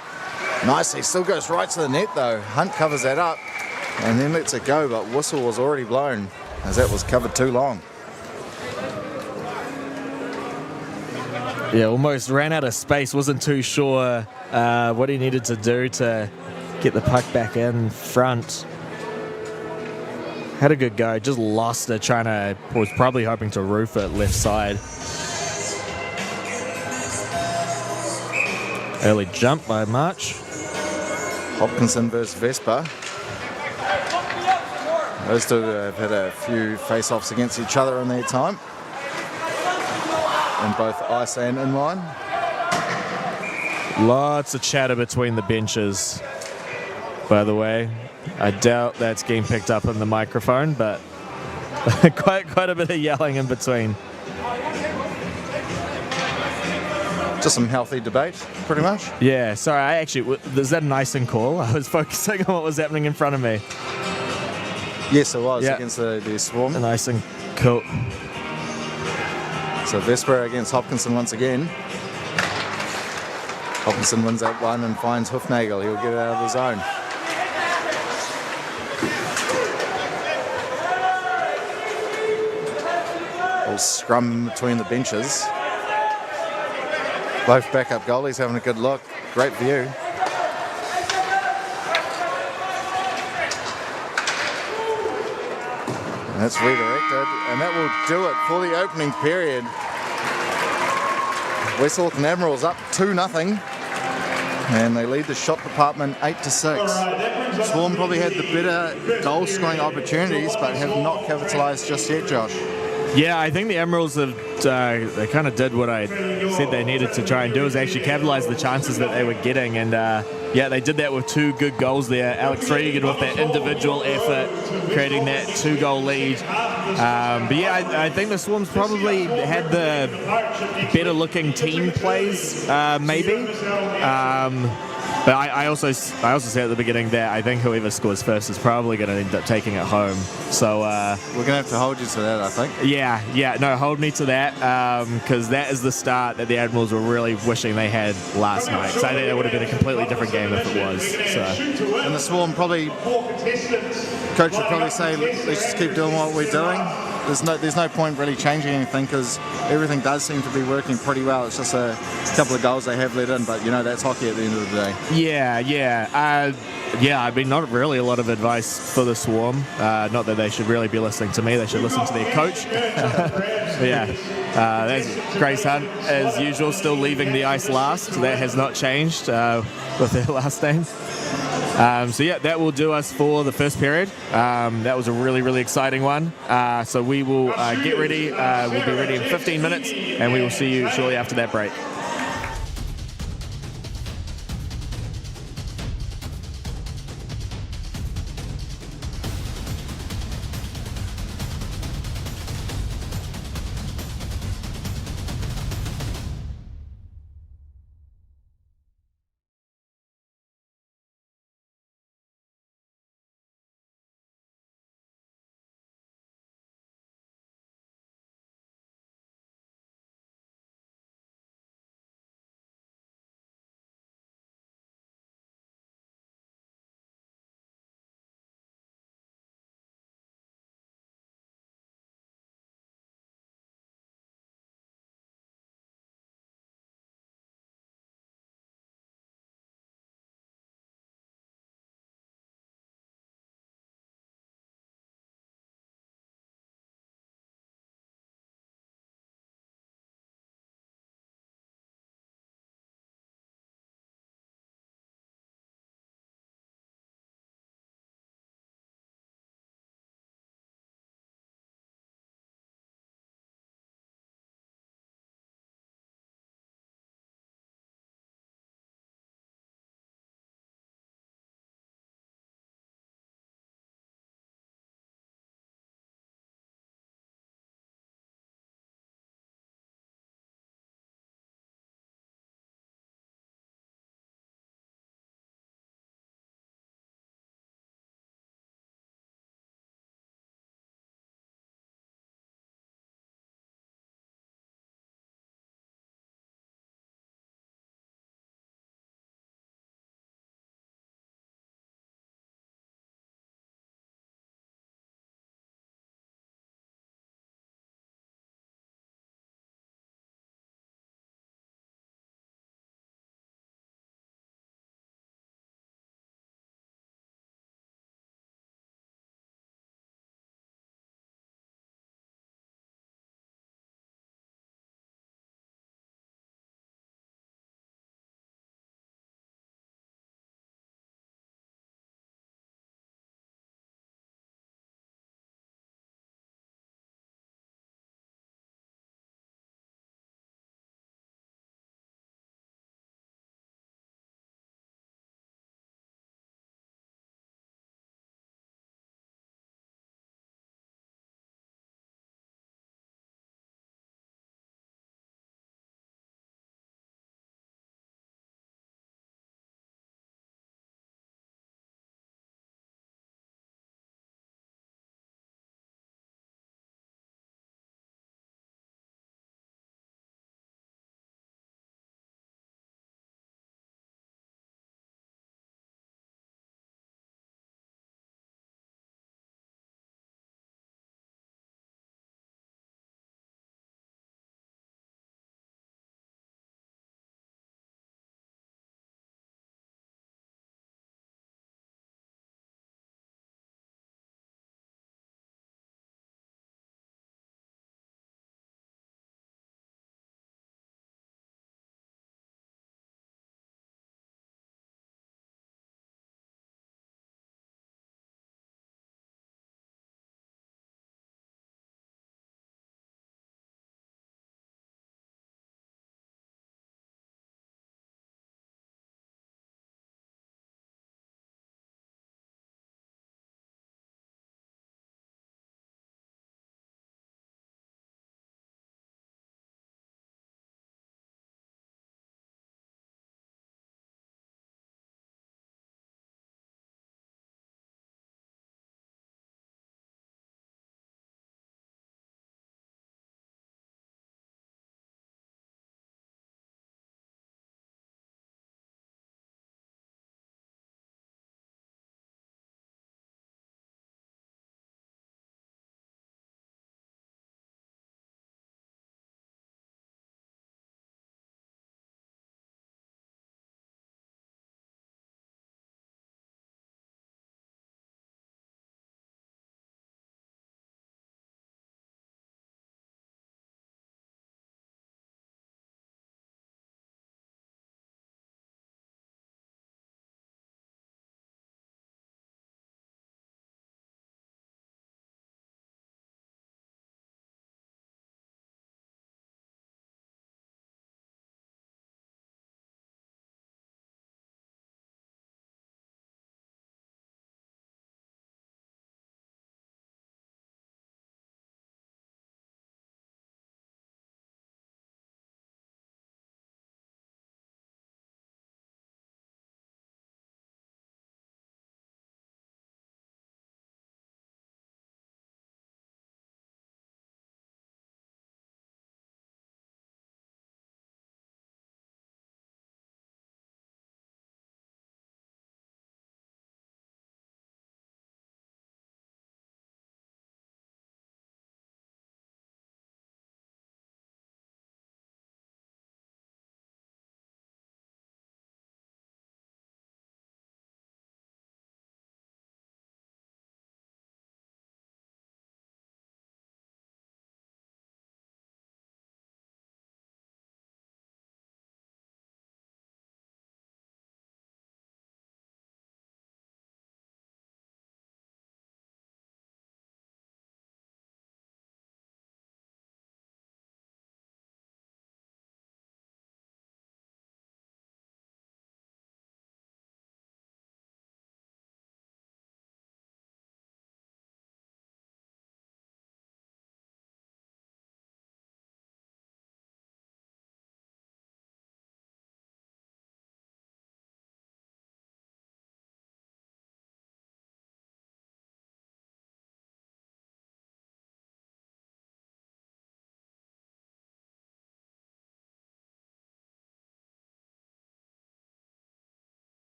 nicely. Still goes right to the net though. Hunt covers that up and then lets it go, but whistle was already blown as that was covered too long. Yeah, almost ran out of space. Wasn't too sure what he needed to do to get the puck back in front. Had a good go, just lost it was probably hoping to roof it left side. Early jump by March. Hopkinson versus Vespa. Those two have had a few face-offs against each other in their time. In both ice and inline. Lots of chatter between the benches, by the way. I doubt that's getting picked up in the microphone, but quite a bit of yelling in between. Just some healthy debate, pretty much. Yeah, sorry, is that an icing call? I was focusing on what was happening in front of me. Yes, it was, yeah. Against the Swarm. An icing call. So Vesper against Hopkinson once again. Hopkinson wins that one and finds Hoofnagel. He'll get it out of the zone. Little scrum between the benches. Both backup goalies having a good look. Great view. And that's redirected, and that will do it for the opening period. West Auckland Admirals up 2-0, and they lead the shot department 8-6. Swarm probably had the better goal scoring opportunities, but have not capitalised just yet, Josh. Yeah, I think the Admirals have they kind of did what I said they needed to try and do, is actually capitalise the chances that they were getting, and yeah, they did that with 2 good goals there. Alex Regan with that individual effort, creating that 2-goal lead. But yeah, I think the Swarms probably had the better looking team plays, maybe. But I also said at the beginning that I think whoever scores first is probably going to end up taking it home. So we're going to have to hold you to that, I think. Yeah, no, hold me to that, because that is the start that the Admirals were really wishing they had last night. So I think that would have been a completely different game if it was. So. And the Swarm probably, coach would probably say, let's just keep doing what we're doing. There's no point really changing anything because everything does seem to be working pretty well. It's just a couple of goals they have let in, but that's hockey at the end of the day. Yeah, I mean, not really a lot of advice for the Swarm. Not that they should really be listening to me. They should listen to their coach. That's Grace Hunt, as usual, still leaving the ice last. That has not changed with their last name. So yeah, that will do us for the first period. That was a really, really exciting one. So we will get ready. We'll be ready in 15 minutes, and we will see you shortly after that break.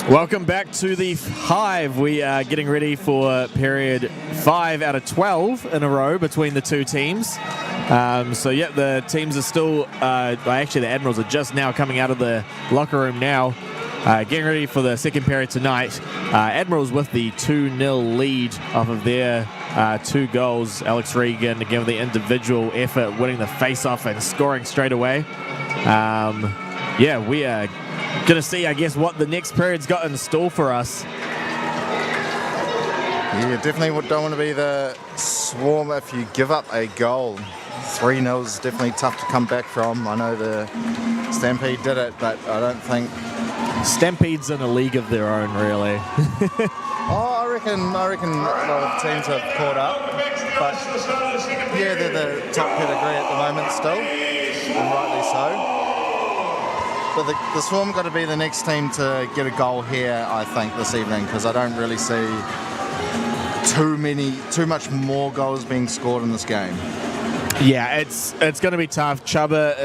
Welcome back to the Hive. We are getting ready for period 5 out of 12 in a row between the two teams. So yeah, the teams are still, actually the Admirals are just now coming out of the locker room now, getting ready for the second period tonight. Admirals with the 2-0 lead off of their 2 goals. Alex Regan again with the individual effort, winning the face-off and scoring straight away. Yeah, we are going to see, I guess, what the next period's got in store for us. You definitely don't want to be the Swarm if you give up a goal. 3-0 is definitely tough to come back from. I know the Stampede did it, but I don't think... Stampede's in a league of their own, really. I reckon a lot of teams have caught up, but yeah, they're the top pedigree at the moment still, and rightly so. But the Swarm got to be the next team to get a goal here, I think, this evening, because I don't really see too much more goals being scored in this game. Yeah, it's going to be tough. Chubba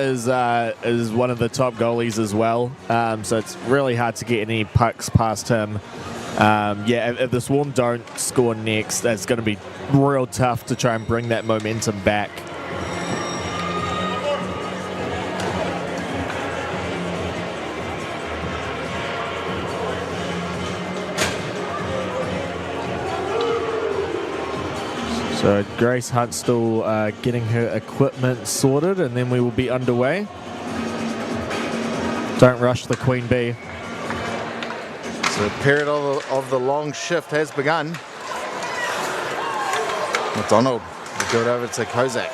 is one of the top goalies as well, so it's really hard to get any pucks past him. Yeah, if the Swarm don't score next, that's going to be real tough to try and bring that momentum back. So Grace Hunt still getting her equipment sorted, and then we will be underway. Don't rush the Queen Bee. So the period of the long shift has begun. McDonald will give it over to Kozak.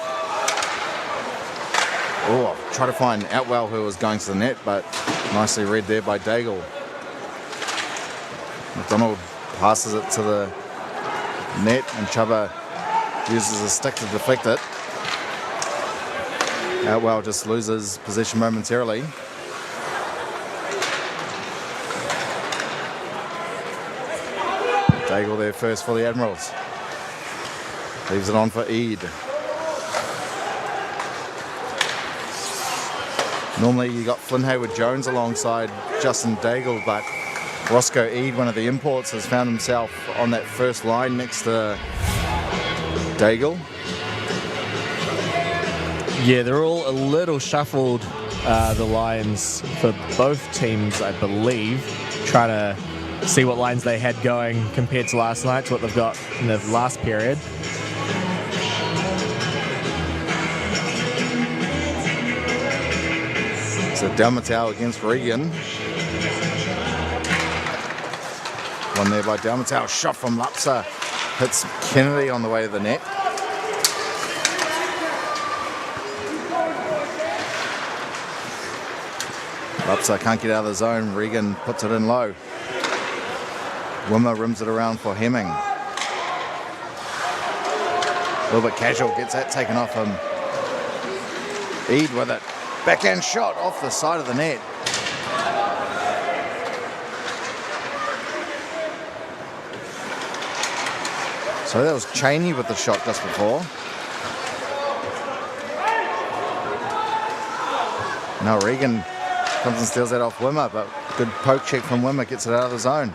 Oh, try to find Outwell, who was going to the net, but nicely read there by Daigle. McDonald passes it to the net, and Chubba uses a stick to deflect it. Outwell just loses possession momentarily. Daigle there first for the Admirals. Leaves it on for Eade. Normally you got Flynn Hayward-Jones alongside Justin Daigle, but Roscoe Eade, one of the imports, has found himself on that first line next to Daigle. Yeah, they're all a little shuffled, the lines for both teams, I believe. Try to see what lines they had going compared to last night, to what they've got in the last period. So Dalmatau against Regan. One there by Dalmatau. Shot from Lapsa. Hits Kennedy on the way to the net. Lapsa can't get out of the zone. Regan puts it in low. Wimmer rims it around for Hemming. A little bit casual, gets that taken off him. Eade with it. Backhand shot off the side of the net. So that was Cheney with the shot just before. Now Regan comes and steals that off Wimmer, but good poke check from Wimmer, gets it out of the zone.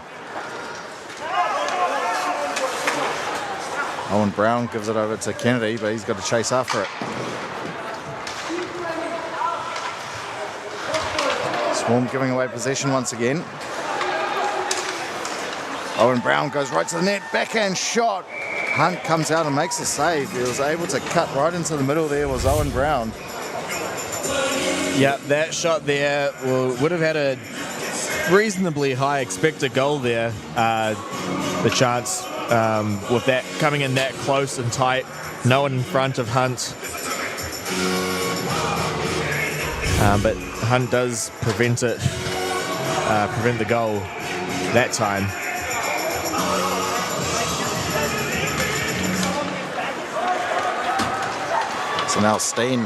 Owen Brown gives it over to Kennedy, but he's got to chase after it. Swarm giving away possession once again. Owen Brown goes right to the net, backhand shot. Hunt comes out and makes a save. He was able to cut right into the middle there, was Owen Brown. Yeah, that shot there would have had a reasonably high expected goal there. The chance with that coming in that close and tight, no one in front of Hunt. But Hunt does prevent the goal that time. So now Steen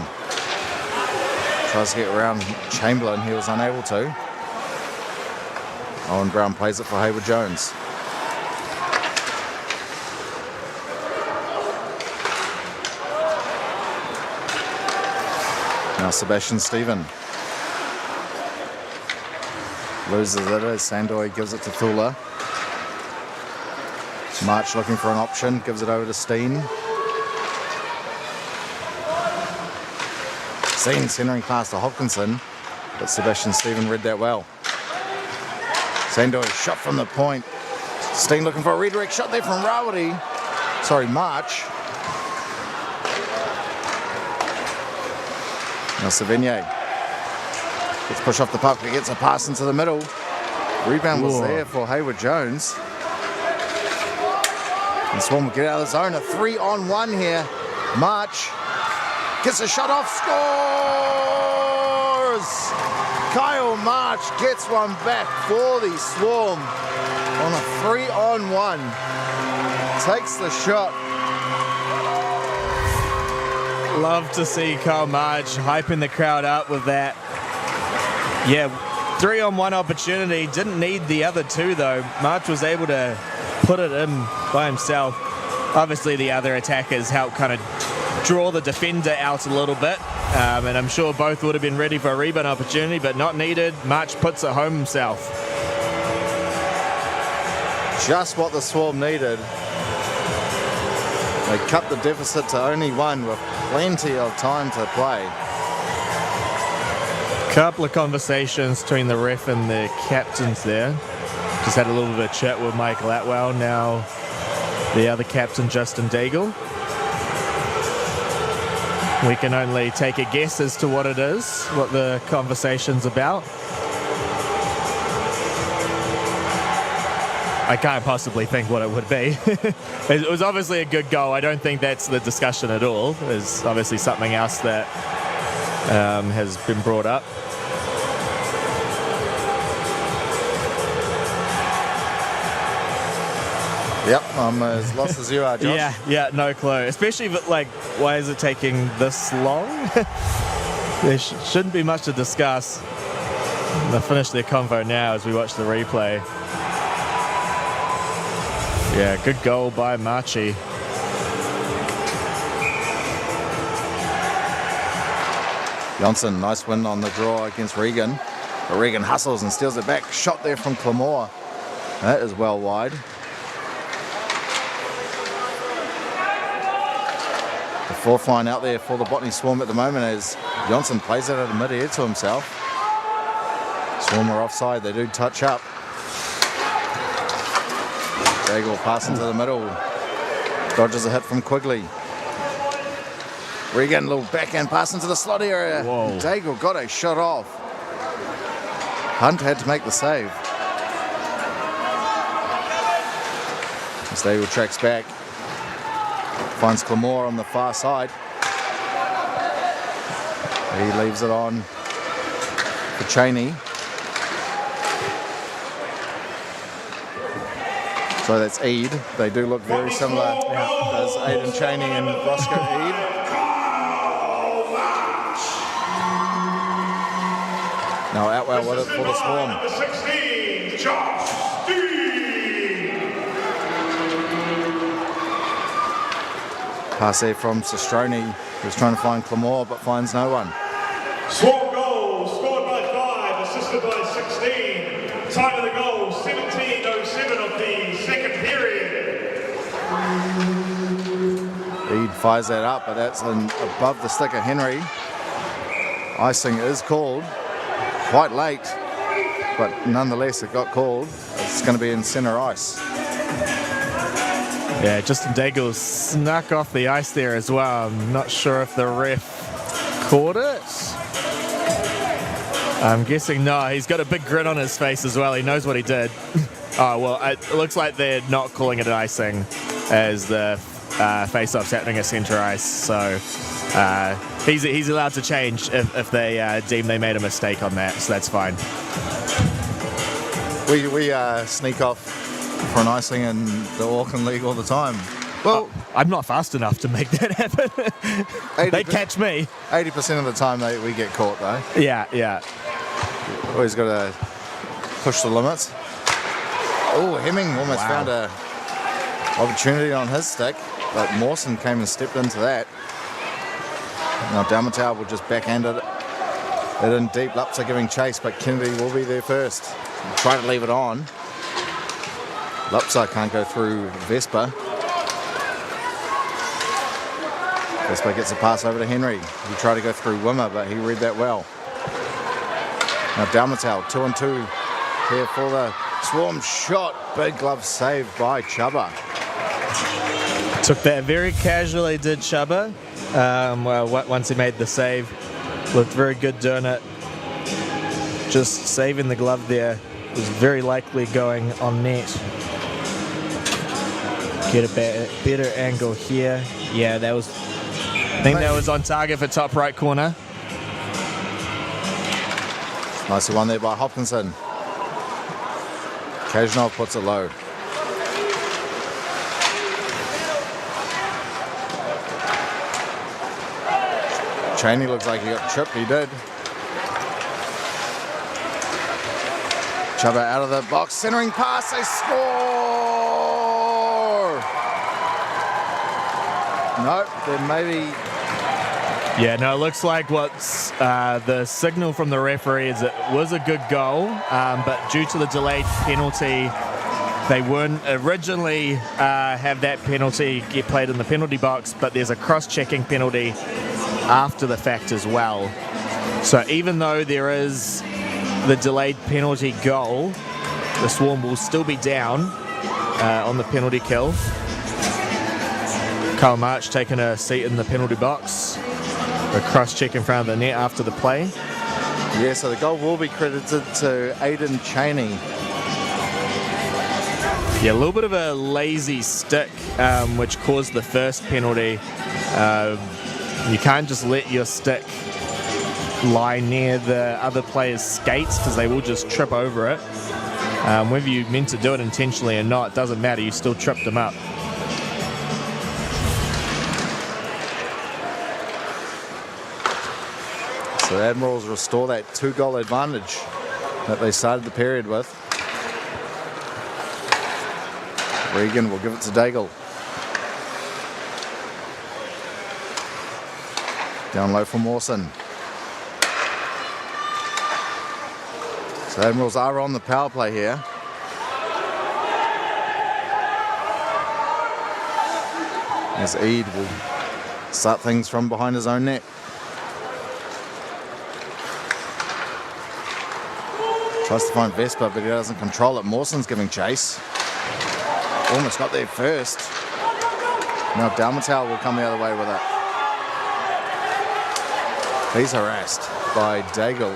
tries to get around Chamberlain. He was unable to. Owen Brown plays it for Hayward-Jones. Now Sebastian Stephen. Loses it as Sandoy gives it to Thula. March looking for an option, gives it over to Steen. Steen centering past to Hopkinson, but Sebastian Stephen read that well. Sandoy shot from the point. Steen looking for a redirect shot there from Rawati. Sorry, March. Now Savigny. Let's push off the puck. He gets a pass into the middle. Rebound was there for Hayward Jones. And Swan will get out of the zone. A 3-on-1 here. March gets a shot off. Scores! Kyle March gets one back for the Swarm on a 3-on-1. Takes the shot. Love to see Kyle March hyping the crowd up with that. Yeah, 3-on-1 opportunity. Didn't need the other two though. March was able to put it in by himself. Obviously the other attackers helped kind of draw the defender out a little bit. And I'm sure both would have been ready for a rebound opportunity, but not needed. March puts it home himself. Just what the Swarm needed. They cut the deficit to only one with plenty of time to play. Couple of conversations between the ref and the captains there. Just had a little bit of a chat with Michael Atwell, now the other captain, Justin Daigle. We can only take a guess as to what it is, what the conversation's about. I can't possibly think what it would be. It was obviously a good goal. I don't think that's the discussion at all. There's obviously something else that has been brought up. Yep, I'm as lost as you are, Josh. Yeah, no clue. Especially if, like, why is it taking this long? There shouldn't be much to discuss. They'll finish their convo now as we watch the replay. Yeah, good goal by Marchi. Johnson, nice win on the draw against Regan. But Regan hustles and steals it back. Shot there from Clamore. That is well wide. The fourth line out there for the Botany Swarm at the moment as Johnson plays it out of mid-air to himself. Swarm are offside, they do touch up. Daigle pass into the middle. Dodges a hit from Quigley. Regan, a little backhand pass into the slot area. Whoa. Daigle got a shot off. Hunt had to make the save. As Daigle tracks back. Finds Clamore on the far side. He leaves it on for Cheney. So that's Eade. They do look very similar. There's Aidan Cheney and Roscoe Eade. Now Atwell with it for the Swarm. Number 16, Josh Steen. Pass there from Sestroni, who's trying to find Clamore but finds no one. Swarm goal, scored by 5, assisted by 16. Time of the goal, 17:07 of the second period. Eade fires that up, but that's above the stick of Henry. Icing is called. Quite late, but nonetheless it got called. It's going to be in centre ice. Yeah, Justin Daigle snuck off the ice there as well. I'm not sure if the ref caught it. I'm guessing no. He's got a big grin on his face as well. He knows what he did. Oh, well, it looks like they're not calling it an icing as the face-off's happening at centre ice. So he's allowed to change if they deem they made a mistake on that. So that's fine. We sneak off for an icing in the Auckland League all the time. Well, I'm not fast enough to make that happen. They catch me. 80% of the time we get caught though. Yeah. Always got to push the limits. Oh, Hemming almost found a opportunity on his stick, but Mawson came and stepped into that. Now Dalmatau will just backhand it They're in deep. Laps are giving chase, but Kennedy will be there first. Try to leave it on. Lapsa can't go through Vespa. Vespa gets a pass over to Henry. He tried to go through Wimmer, but he read that well. Now Dalmatel, 2 and 2 here for the Swarm shot. Big glove saved by Chubba. Took that very casually, did Chubba. Once he made the save, looked very good doing it. Just saving the glove there. Was very likely going on net. Get a better angle here. Yeah, that was. I think that was on target for top right corner. Nicely won there by Hopkinson. Kajnov puts it low. Cheney looks like he got tripped. He did. Chubba out of the box, centering pass, they score! Nope, then maybe... Yeah, no, it looks like what's the signal from the referee is it was a good goal, but due to the delayed penalty, they wouldn't originally have that penalty get played in the penalty box, but there's a cross-checking penalty after the fact as well. So even though there is the delayed penalty goal, the Swarm will still be down on the penalty kill. Kyle March taking a seat in the penalty box. A cross-check in front of the net after the play. Yeah, so the goal will be credited to Aidan Cheney. Yeah, a little bit of a lazy stick, which caused the first penalty. You can't just let your stick lie near the other player's skates because they will just trip over it. Whether you meant to do it intentionally or not, it doesn't matter, you still tripped them up. So the Admirals restore that 2-goal advantage that they started the period with. Regan will give it to Daigle. Down low for Mawson. So the Admirals are on the power play here. As Eid will start things from behind his own net. Tries to find Vespa, but he doesn't control it. Mawson's giving chase. Almost got there first. Now Dalmatel will come the other way with it. He's harassed by Daigle.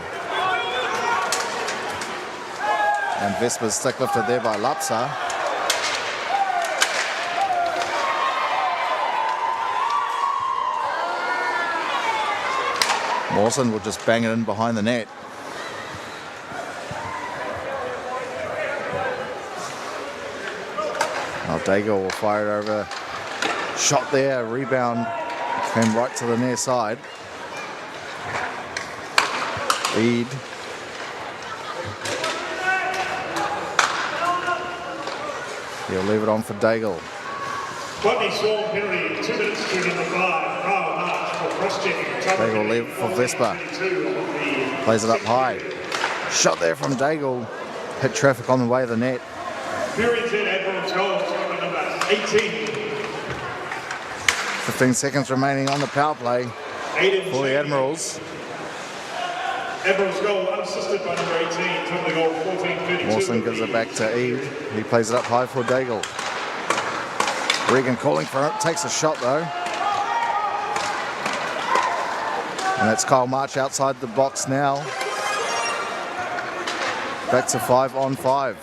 And Vespa's stick lifted there by Lapsa. Mawson will just bang it in behind the net. Now Daigle will fire it over. Shot there, rebound came right to the near side. Eid. He'll leave it on for Daigle. Botany Swarm penalty, 2 minutes to number 5. Kyle March for cross-checking. Daigle leave it for Vespa. Plays it up high. Shot there from Daigle. Hit traffic on the way of the net. Perry's in Admirals goals, number 18. 15 seconds remaining on the power play for the Admirals. Admirals goal unassisted by number 18. Time the goal 14:32. Mawson gives it back to Eid. He plays it up high for Daigle. Regan calling for it. Takes a shot though. And that's Kyle March outside the box now. Back to 5-on-5.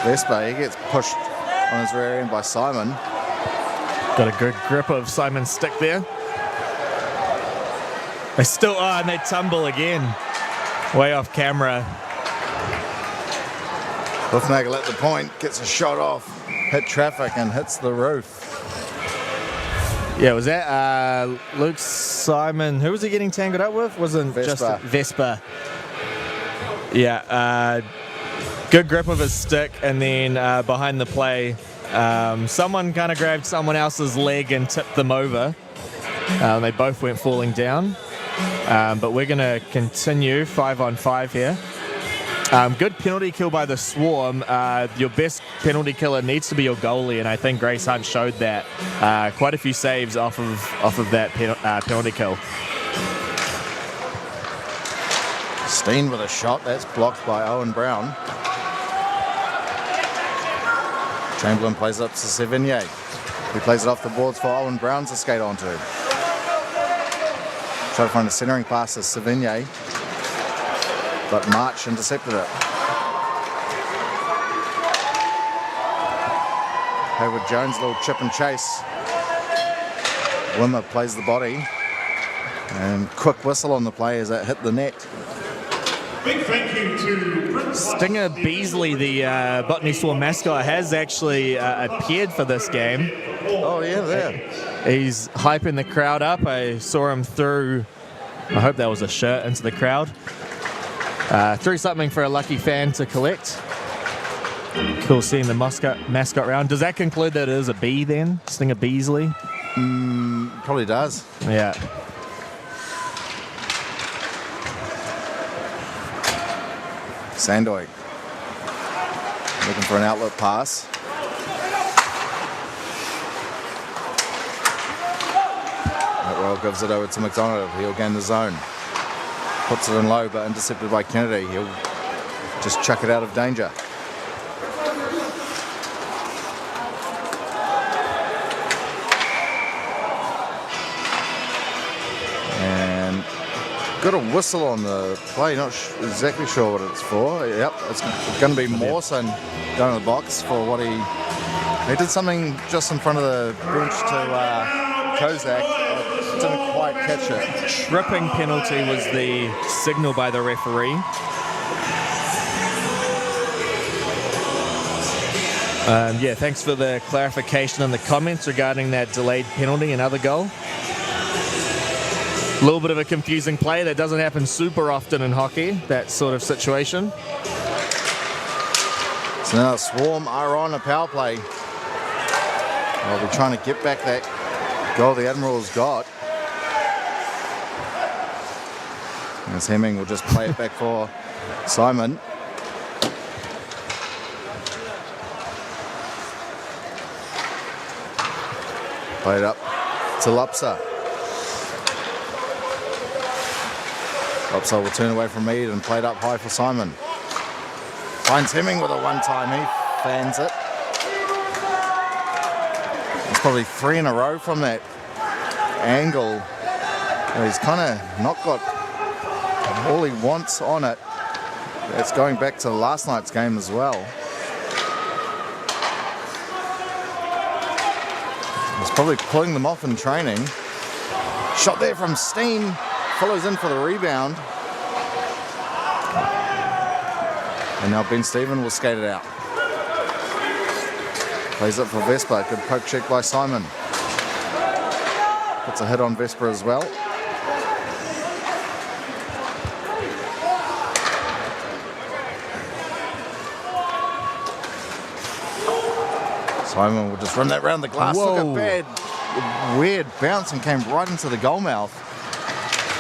Vespa, he gets pushed on his rear end by Simon. Got a good grip of Simon's stick there. They still are, and they tumble again. Way off camera. Wolfnagel at the point, gets a shot off, hit traffic and hits the roof. Yeah, was that Luke Simon? Who was he getting tangled up with? Wasn't Vespa. just Vespa. Yeah, good grip of his stick, and then behind the play, someone kind of grabbed someone else's leg and tipped them over. They both went falling down. But we're going to continue 5-on-5 here. Good penalty kill by the Swarm. Your best penalty killer needs to be your goalie, and I think Grace Hunt showed that. Quite a few saves off of that penalty kill. Steen with a shot. That's blocked by Owen Brown. Chamberlain plays it up to Sevigny. He plays it off the boards for Owen Brown to skate onto. Try to find a centering pass to Sevigny, but March intercepted it. Hayward Jones, little chip and chase. Wimmer plays the body, and quick whistle on the play as it hit the net. Big thank you to Stinger Beasley, the Botany Swarm mascot, has actually appeared for this game. Oh yeah, there. He's hyping the crowd up. I saw him through, I hope that was a shirt, into the crowd. Threw something for a lucky fan to collect. Cool seeing the mascot round. Does that conclude that it is a bee then? Stinger Beasley? Probably does. Yeah. Sandoy looking for an outlet pass. Well, gives it over to McDonald. He'll gain the zone. Puts it in low, but intercepted by Kennedy. He'll just chuck it out of danger. And got a whistle on the play. Not exactly sure what it's for. Yep, it's going to be Mawson down in the box for what he did something just in front of the bench to Kozak. Didn't quite catch it. Tripping penalty was the signal by the referee. Yeah, thanks for the clarification in the comments regarding that delayed penalty and other goal. A little bit of a confusing play. That doesn't happen super often in hockey, that sort of situation. So now the Swarm are on a power play. They'll be trying to get back that goal the Admirals got. As Hemming will just play it back for Simon. Played up to Lupsa. Lupsa will turn away from Mead and played up high for Simon. Finds Hemming with a one-time. He fans it. It's probably 3 in a row from that angle. He's kind of not got all he wants on it. It's going back to last night's game as well. He's probably pulling them off in training. Shot there from Steen. Follows in for the rebound. And now Ben Stephen will skate it out. Plays it for Vesper. Good poke check by Simon. Puts a hit on Vesper as well. Simon will just run that round the glass. Whoa. Look at bad, weird bounce and came right into the goal mouth.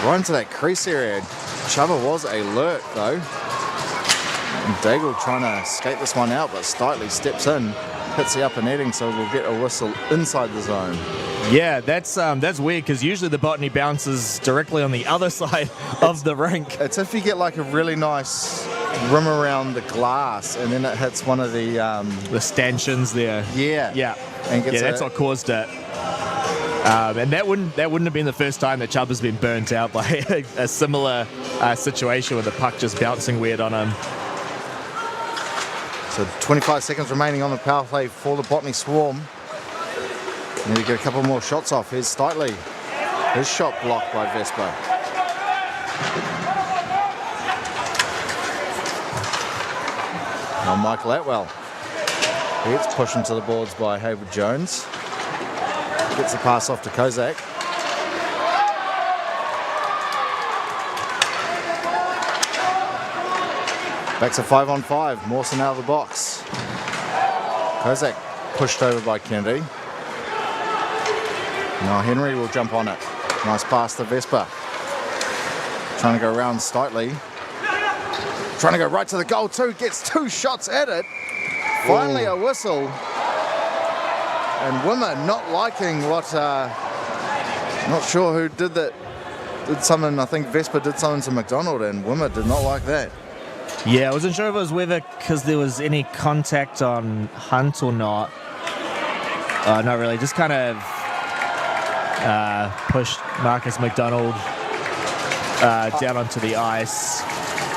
Right into that crease area. Chuba was alert though. And Daigle trying to skate this one out, but Stitley steps in, hits the upper netting, so we'll get a whistle inside the zone. Yeah, that's weird because usually the Botany bounces directly on the other side of the rink. It's if you get like a really nice rim around the glass and then it hits one of the stanchions there. Yeah. And gets that's what caused it. And that wouldn't have been the first time that Chubb has been burnt out by a similar situation with the puck just bouncing weird on him. So 25 seconds remaining on the power play for the Botany Swarm. Need to get a couple more shots off. Here's Stitley. His shot blocked by Vesper. Now Michael Atwell. He gets pushed into the boards by Hayward Jones. Gets the pass off to Kozak. Back to 5-on-5. Mawson out of the box. Kozak pushed over by Kennedy. Now Henry will jump on it. Nice pass to Vesper. Trying to go around Steitley. Trying to go right to the goal too. Gets 2 shots at it. Finally a whistle. And Wimmer not liking what... not sure who did that. Did something, I think Vesper did something to McDonald, and Wimmer did not like that. Yeah, I wasn't sure if it was whether because there was any contact on Hunt or not. Not really, just kind of pushed Marcus McDonald down onto the ice.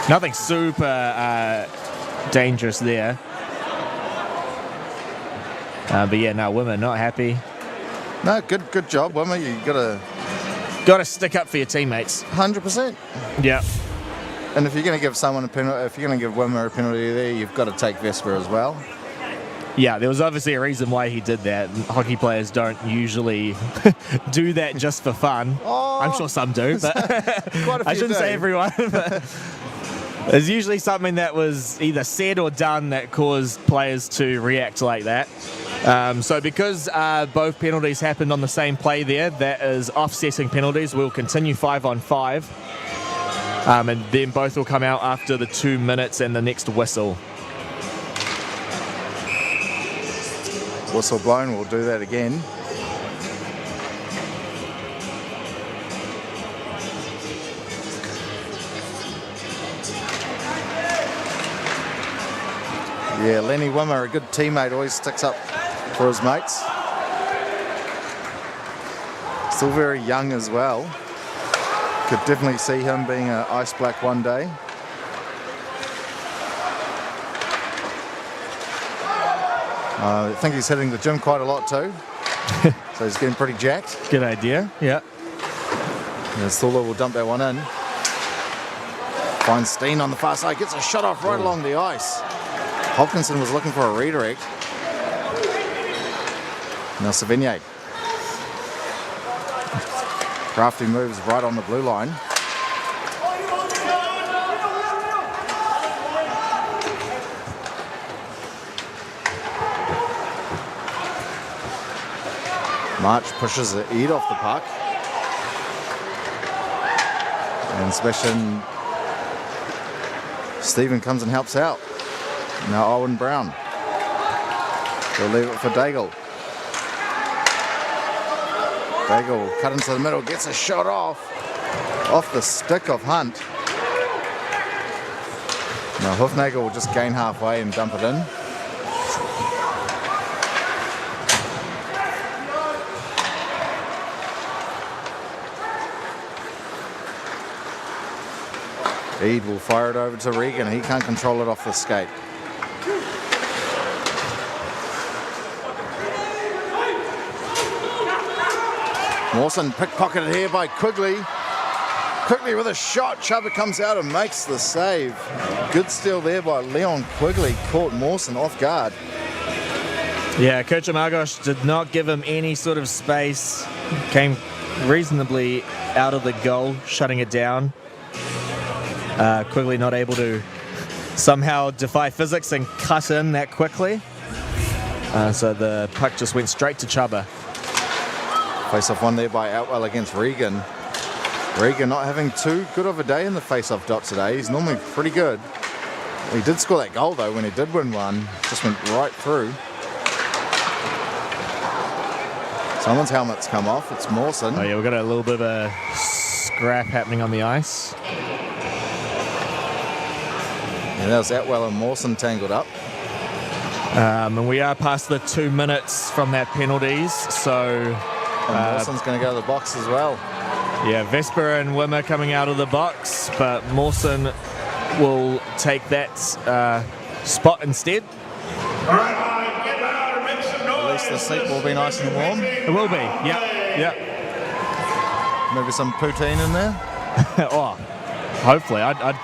Nothing super dangerous there. But yeah, no, Wimmer not happy. No, good job, Wimmer. You Got to stick up for your teammates. 100%. Yeah. And if you're going to give someone a penalty, if you're going to give Wimmer a penalty there, you've got to take Vesper as well. Yeah, there was obviously a reason why he did that. Hockey players don't usually do that just for fun. Oh, I'm sure some do, but quite a few I shouldn't say everyone. But there's usually something that was either said or done that caused players to react like that. So because both penalties happened on the same play there, that is offsetting penalties. We'll continue 5-on-5. And then both will come out after the 2 minutes and the next whistle. Whistle blown, we'll do that again. Yeah, Lenny Wimmer, a good teammate, always sticks up for his mates. Still very young as well. Could definitely see him being an Ice Black one day. I think he's hitting the gym quite a lot too. So he's getting pretty jacked. Good idea, yeah. And Thula will dump that one in. Finds Steen on the far side, gets a shot off right along the ice. Hopkinson was looking for a redirect. Now Savigny. Crafty moves right on the blue line. March pushes the Ed off the puck. And Sebastian Stephen comes and helps out. Now Owen Brown. They'll leave it for Daigle. Daigle cut into the middle, gets a shot off the stick of Hunt. Now Hoofnagel will just gain halfway and dump it in. Ed will fire it over to Regan. He can't control it off the skate. Mawson pickpocketed here by Quigley. Quigley with a shot. Chuba comes out and makes the save. Good steal there by Leon Quigley. Caught Mawson off guard. Yeah, Kirchamargosh did not give him any sort of space. Came reasonably out of the goal, shutting it down. Quigley not able to somehow defy physics and cut in that quickly. So the puck just went straight to Chuba. Face-off one there by Outwell against Regan. Regan not having too good of a day in the face-off dot today. He's normally pretty good. He did score that goal though when he did win one. Just went right through. Someone's helmet's come off. It's Mawson. Oh yeah, we've got a little bit of a scrap happening on the ice. And that was Atwell and Mawson tangled up. And we are past the 2 minutes from that penalties, so... And Mawson's going to go to the box as well. Yeah, Vesper and Wimmer coming out of the box, but Mawson will take that spot instead. All right, get loud and make some noise. At least the seat will be nice and warm. It will be, yeah. Maybe some poutine in there. Oh, hopefully. I'd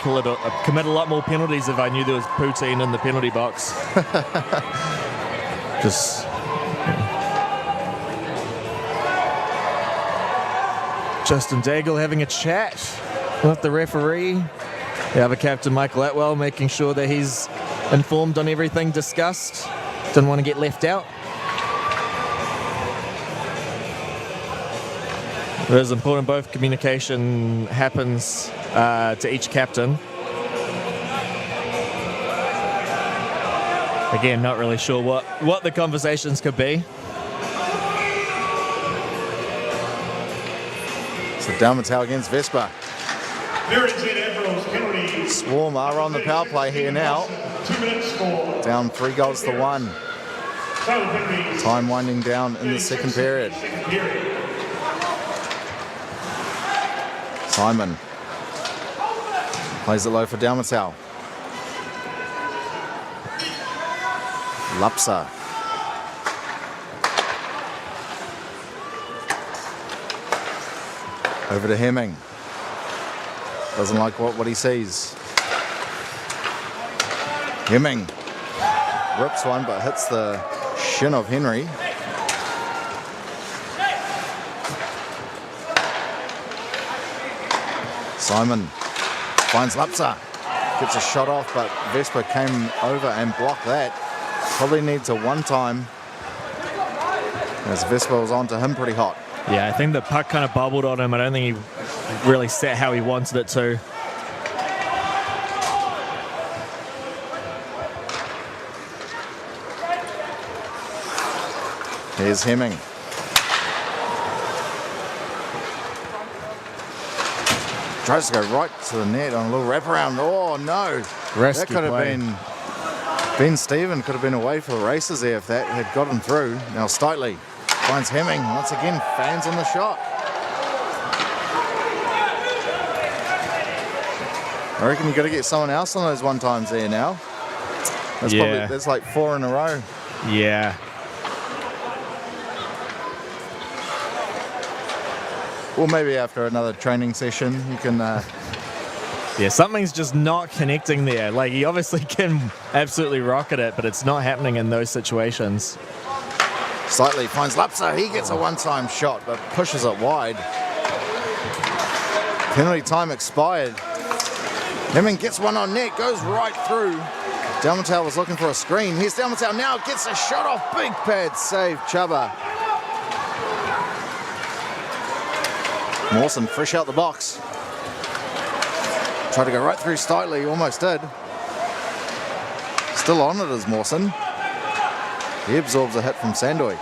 commit a lot more penalties if I knew there was poutine in the penalty box. Just... Justin Daigle having a chat with the referee. The other captain, Michael Atwell, making sure that he's informed on everything discussed. Didn't want to get left out. It is important both communication happens to each captain. Again, not really sure what the conversations could be. So Dalmatau against Vespa. Admirals penalty. Swarm are on the power play here now. 2 minutes score. Down 3 goals to 1. Time winding down in the second period. Simon plays it low for Dalmatau. Lapsa. Over to Hemming. Doesn't like what he sees. Hemming rips one but hits the shin of Henry. Simon finds Lapsa. Gets a shot off, but Vespa came over and blocked that. Probably needs a one-time, as Vespa was onto him pretty hot. Yeah, I think the puck kind of bubbled on him. I don't think he really set how he wanted it to. Here's Hemming. Tries to go right to the net on a little wraparound. Oh no! Rescue that could have play. been Ben Stephen could have been away for the races there if that had gotten through. Now Steitley finds Hemming once again. Fans on the shot. I reckon you got to get someone else on those one times there now. That's like 4 in a row. Yeah. Or maybe after another training session, you can. Yeah, something's just not connecting there. Like, he obviously can absolutely rocket it, but it's not happening in those situations. Slightly finds Lapsa. He gets a one-time shot, but pushes it wide. Penalty time expired. Hemming gets one on net, goes right through. Dalmatau was looking for a screen. Here's Dalmatau now, gets a shot off. Big pad save, Chuba. Mawson fresh out the box. Tried to go right through Steitley, almost did. Still on it is Mawson. He absorbs a hit from Sandoy.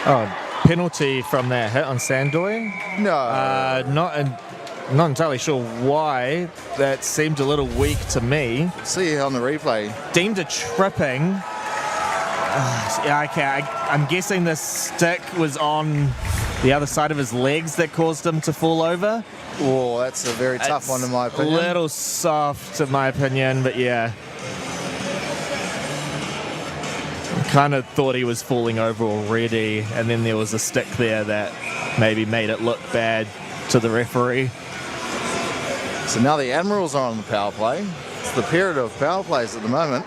Oh, penalty from that hit on Sandoy? No. Not entirely sure why. That seemed a little weak to me. See on the replay. Deemed a tripping. Yeah, okay. I'm guessing the stick was on the other side of his legs that caused him to fall over. Oh, that's a very tough one in my opinion. A little soft in my opinion, but yeah. Kind of thought he was falling over already, and then there was a stick there that maybe made it look bad to the referee. So now the Admirals are on the power play. It's the period of power plays at the moment.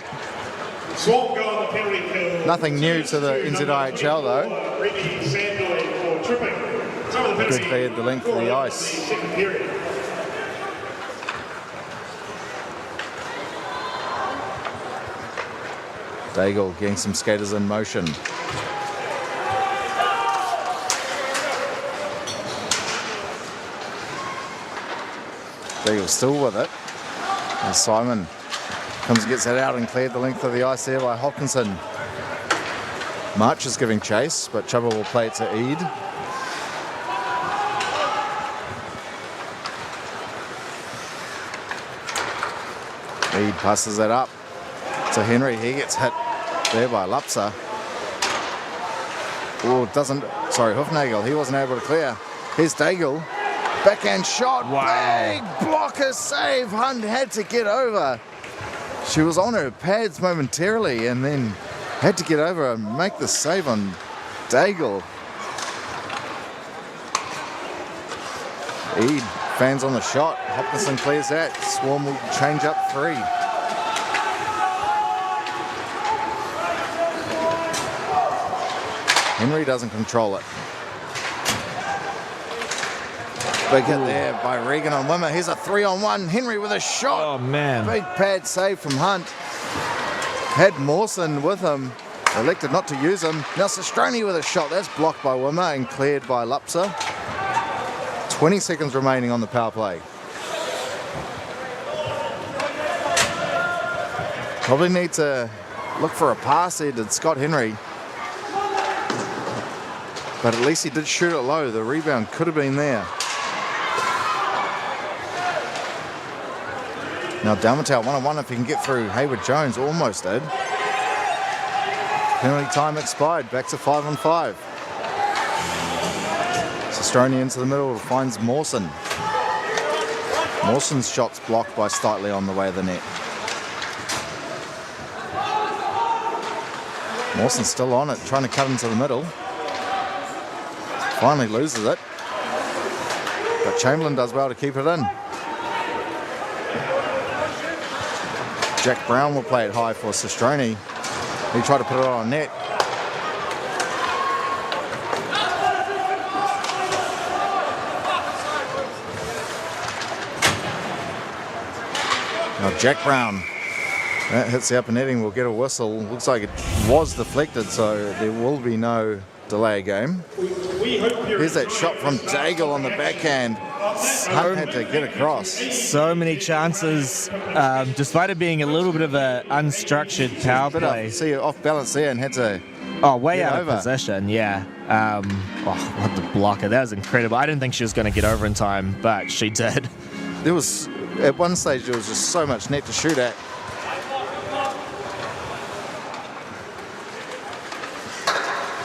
Swamp go on the penalty kill. Nothing new to the NZIHL though. Good cleared the length of the ice. Daigle getting some skaters in motion. Daigle still with it. And Simon comes and gets that out and cleared the length of the ice there by Hopkinson. March is giving chase, but Chuba will play it to Eade. Eade passes that up to Henry. He gets hit there by Lapsa. Oh, Hoofnagel. He wasn't able to clear. Here's Daigle. Backhand shot. Wow. Big blocker save. Hunt had to get over. She was on her pads momentarily and then had to get over and make the save on Daigle. Eade fans on the shot. Hopkinson clears that. Swarm will change up 3. Henry doesn't control it. Big hit there by Regan on Wimmer. Here's a 3-on-1. Henry with a shot. Oh, man. Big pad save from Hunt. Had Mawson with him. Elected not to use them. Now Sestroni with a shot. That's blocked by Wimmer and cleared by Lupsa. 20 seconds remaining on the power play. Probably need to look for a pass there, did Scott Henry. But at least he did shoot it low. The rebound could have been there. Now Dalmatau 1-on-1 if he can get through. Hayward Jones almost did. Penalty time expired. Back to 5-on-5. Sestroni into the middle, finds Mawson. Mawson's shot's blocked by Stitley on the way of the net. Mawson's still on it, trying to cut into the middle. Finally loses it. But Chamberlain does well to keep it in. Jack Brown will play it high for Sestroni. He tried to put it on net. Now Jack Brown, that hits the upper netting, will get a whistle. Looks like it was deflected, so there will be no delay game. Here's that shot from Daigle on the backhand. Hunt had to get across. So many chances, despite it being a little bit of an unstructured power play. See, off balance there and had to way get out over. of position, yeah. What the blocker, that was incredible. I didn't think she was going to get over in time, but she did. There was, at one stage, there was just so much net to shoot at.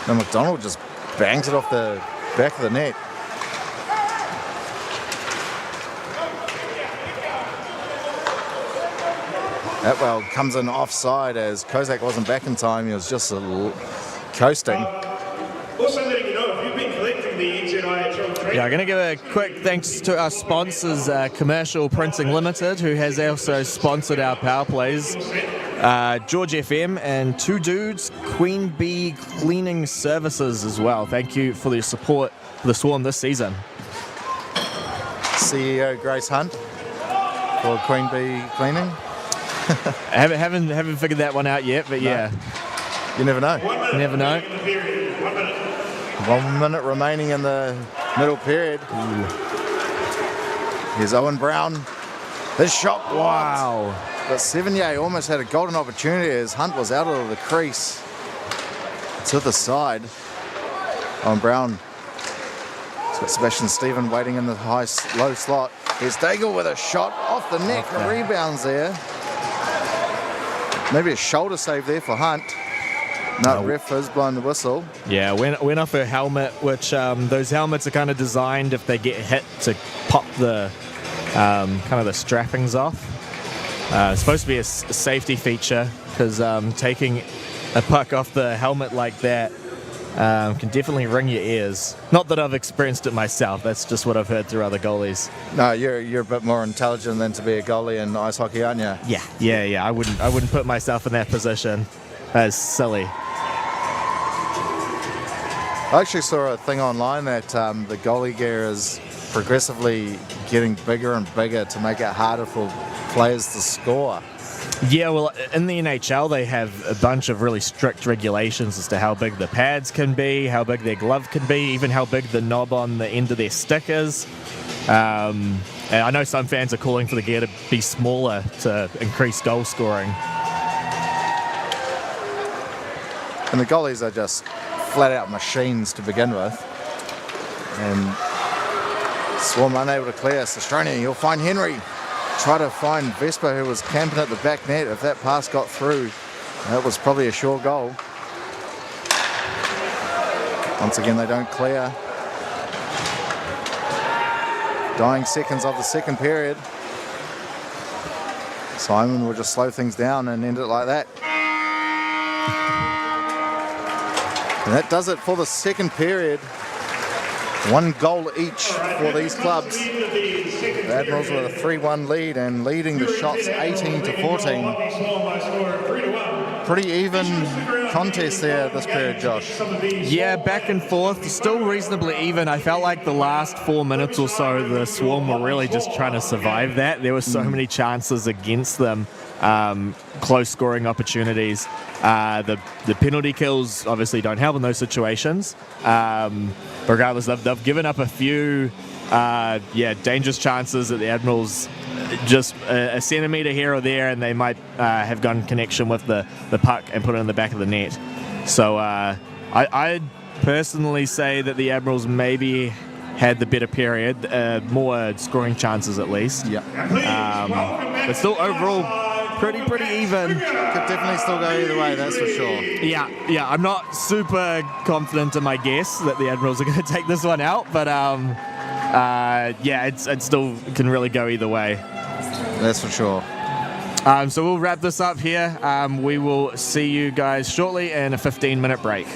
Now McDonald just bangs it off the back of the net. Atwell comes in offside as Kozak wasn't back in time. He was just coasting. Also letting you know, if you've been collecting the NZIHL trade. Yeah, I'm going to give a quick thanks to our sponsors, Commercial Printing Limited, who has also sponsored our power plays. George FM and Two Dudes, Queen Bee Cleaning Services as well. Thank you for your support for the Swarm this season. CEO Grace Hunt for Queen Bee Cleaning. I haven't figured that one out yet, but yeah. You never know. You never know. 1 minute remaining in the middle period. Ooh. Here's Owen Brown. His shot blocked. Wow. But Sevigny almost had a golden opportunity as Hunt was out of the crease to the side. Owen Brown. He's got Sebastian Stephen waiting in the low slot. Here's Daigle with a shot off the neck. Okay. Rebounds there. Maybe a shoulder save there for Hunt. No, ref is blowing the whistle. Yeah, went off her helmet, which those helmets are kind of designed if they get hit to pop the kind of the strappings off. It's supposed to be a safety feature because taking a puck off the helmet like that can definitely ring your ears. Not that I've experienced it myself. That's just what I've heard through other goalies. No, you're a bit more intelligent than to be a goalie in ice hockey, aren't you? Yeah. I wouldn't put myself in that position. That's silly. I actually saw a thing online that the goalie gear is progressively getting bigger and bigger to make it harder for players to score. Yeah, well, in the NHL, they have a bunch of really strict regulations as to how big the pads can be, how big their glove can be, even how big the knob on the end of their stick is. And I know some fans are calling for the gear to be smaller to increase goal scoring. And the goalies are just flat-out machines to begin with. And Swarm unable to clear. Sestroni, he'll find Henry. Try to find Vespa, who was camping at the back net. If that pass got through, that was probably a sure goal. Once again, they don't clear. Dying seconds of the second period. Simon will just slow things down and end it like that. And that does it for the second period. 1 goal each for these clubs. The Admirals with a 3-1 lead and leading the shots 18-14. Pretty even contest there this period, Josh. Yeah, back and forth, still reasonably even. I felt like the last 4 minutes or so, the Swarm were really just trying to survive that. There were so many chances against them. close scoring opportunities. The penalty kills obviously don't help in those situations. Regardless, they've given up a few dangerous chances at the Admirals, just a centimetre here or there, and they might have gone connection with the puck and put it in the back of the net. So I'd personally say that the Admirals maybe had the better period, more scoring chances at least. Yeah. But still overall pretty even. Could definitely still go either way, that's for sure. Yeah, I'm not super confident in my guess that the Admirals are going to take this one out, but it still can really go either way. That's for sure. So we'll wrap this up here. We will see you guys shortly in a 15-minute break.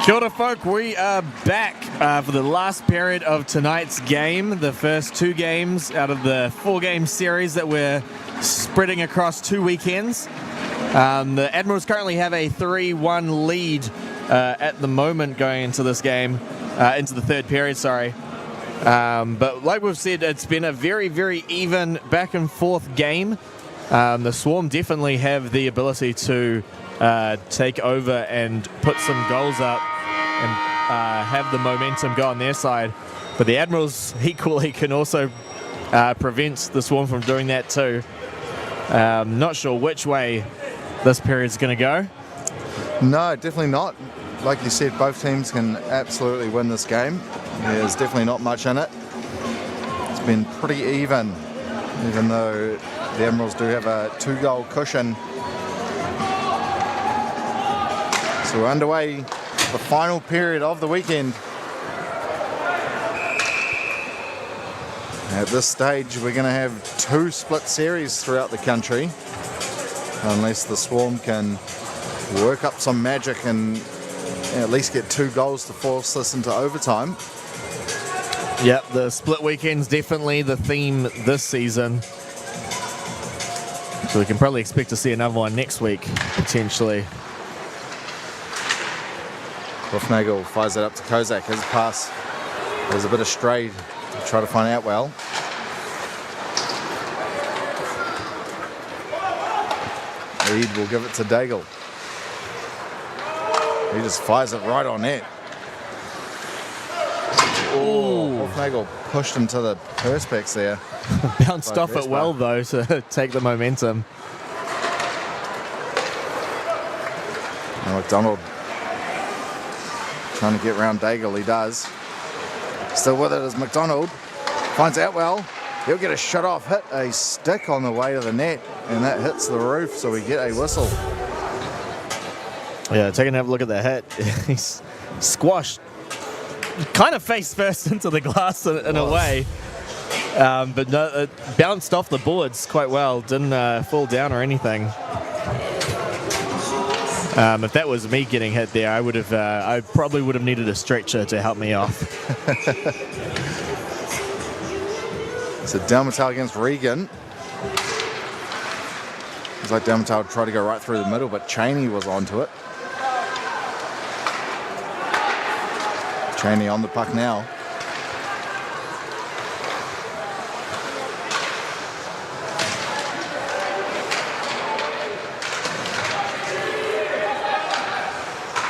Kia ora, folk. We are back for the last period of tonight's game. The first 2 games out of the 4-game series that we're spreading across 2 weekends. The Admirals currently have a 3-1 lead at the moment going into this game, into the third period, sorry. But like we've said, it's been a very, very even back and forth game. The Swarm definitely have the ability to take over and put some goals up and have the momentum go on their side. But the Admirals equally can also prevent the Swarm from doing that too. Not sure which way this period's going to go. No, definitely not. Like you said, both teams can absolutely win this game. There's definitely not much in it. It's been pretty even though the Admirals do have a 2-goal cushion. So we're underway, the final period of the weekend. At this stage, we're going to have 2 split series throughout the country, unless the Swarm can work up some magic and at least get 2 goals to force this into overtime. Yep, the split weekend's definitely the theme this season. So we can probably expect to see another one next week, potentially. Nagel fires it up to Kozak. His pass, there's a bit of stray to try to find out well. Reed will give it to Daigle. He just fires it right on net. Oh, Nagel pushed him to the perspex there. Bounced off it well though to take the momentum. And McDonald trying to get around Daigle, he does. Still with it as McDonald finds out well. He'll get a shot off, hit a stick on the way to the net, and that hits the roof, so we get a whistle. Yeah, taking a look at the hit. He's squashed kind of face first into the glass in a way. But no, it bounced off the boards quite well. Didn't fall down or anything. If that was me getting hit there, I probably would have needed a stretcher to help me off. So Dalmatal against Regan. It's like Dalmatal tried to go right through the middle, but Cheney was onto it. Cheney on the puck now.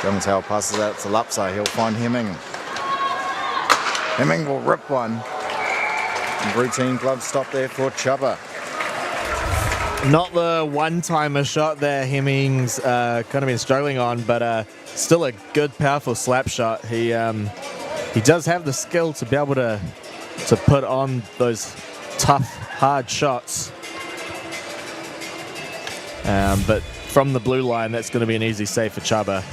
Dalmatal passes out to Lapsa. He'll find Hemming. Hemming will rip one. Routine glove stop there for Chubba. Not the one-timer shot there Hemming's kind of been struggling on, but still a good, powerful slap shot. He does have the skill to be able to put on those tough, hard shots. But from the blue line, that's going to be an easy save for Chubba.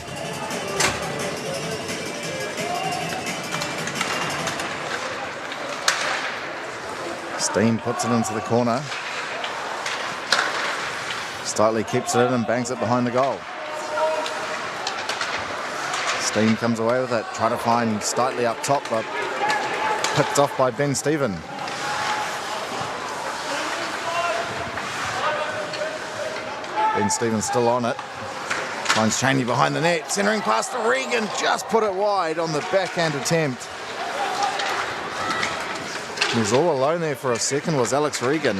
Steen puts it into the corner. Slightly keeps it in and bangs it behind the goal. Steen comes away with it. Try to find Slightly up top, but picked off by Ben Stephen. Ben Stephen still on it. Finds Cheney behind the net. Centering past to Regan. Just put it wide on the backhand attempt. He was all alone there for a second, was Alex Regan.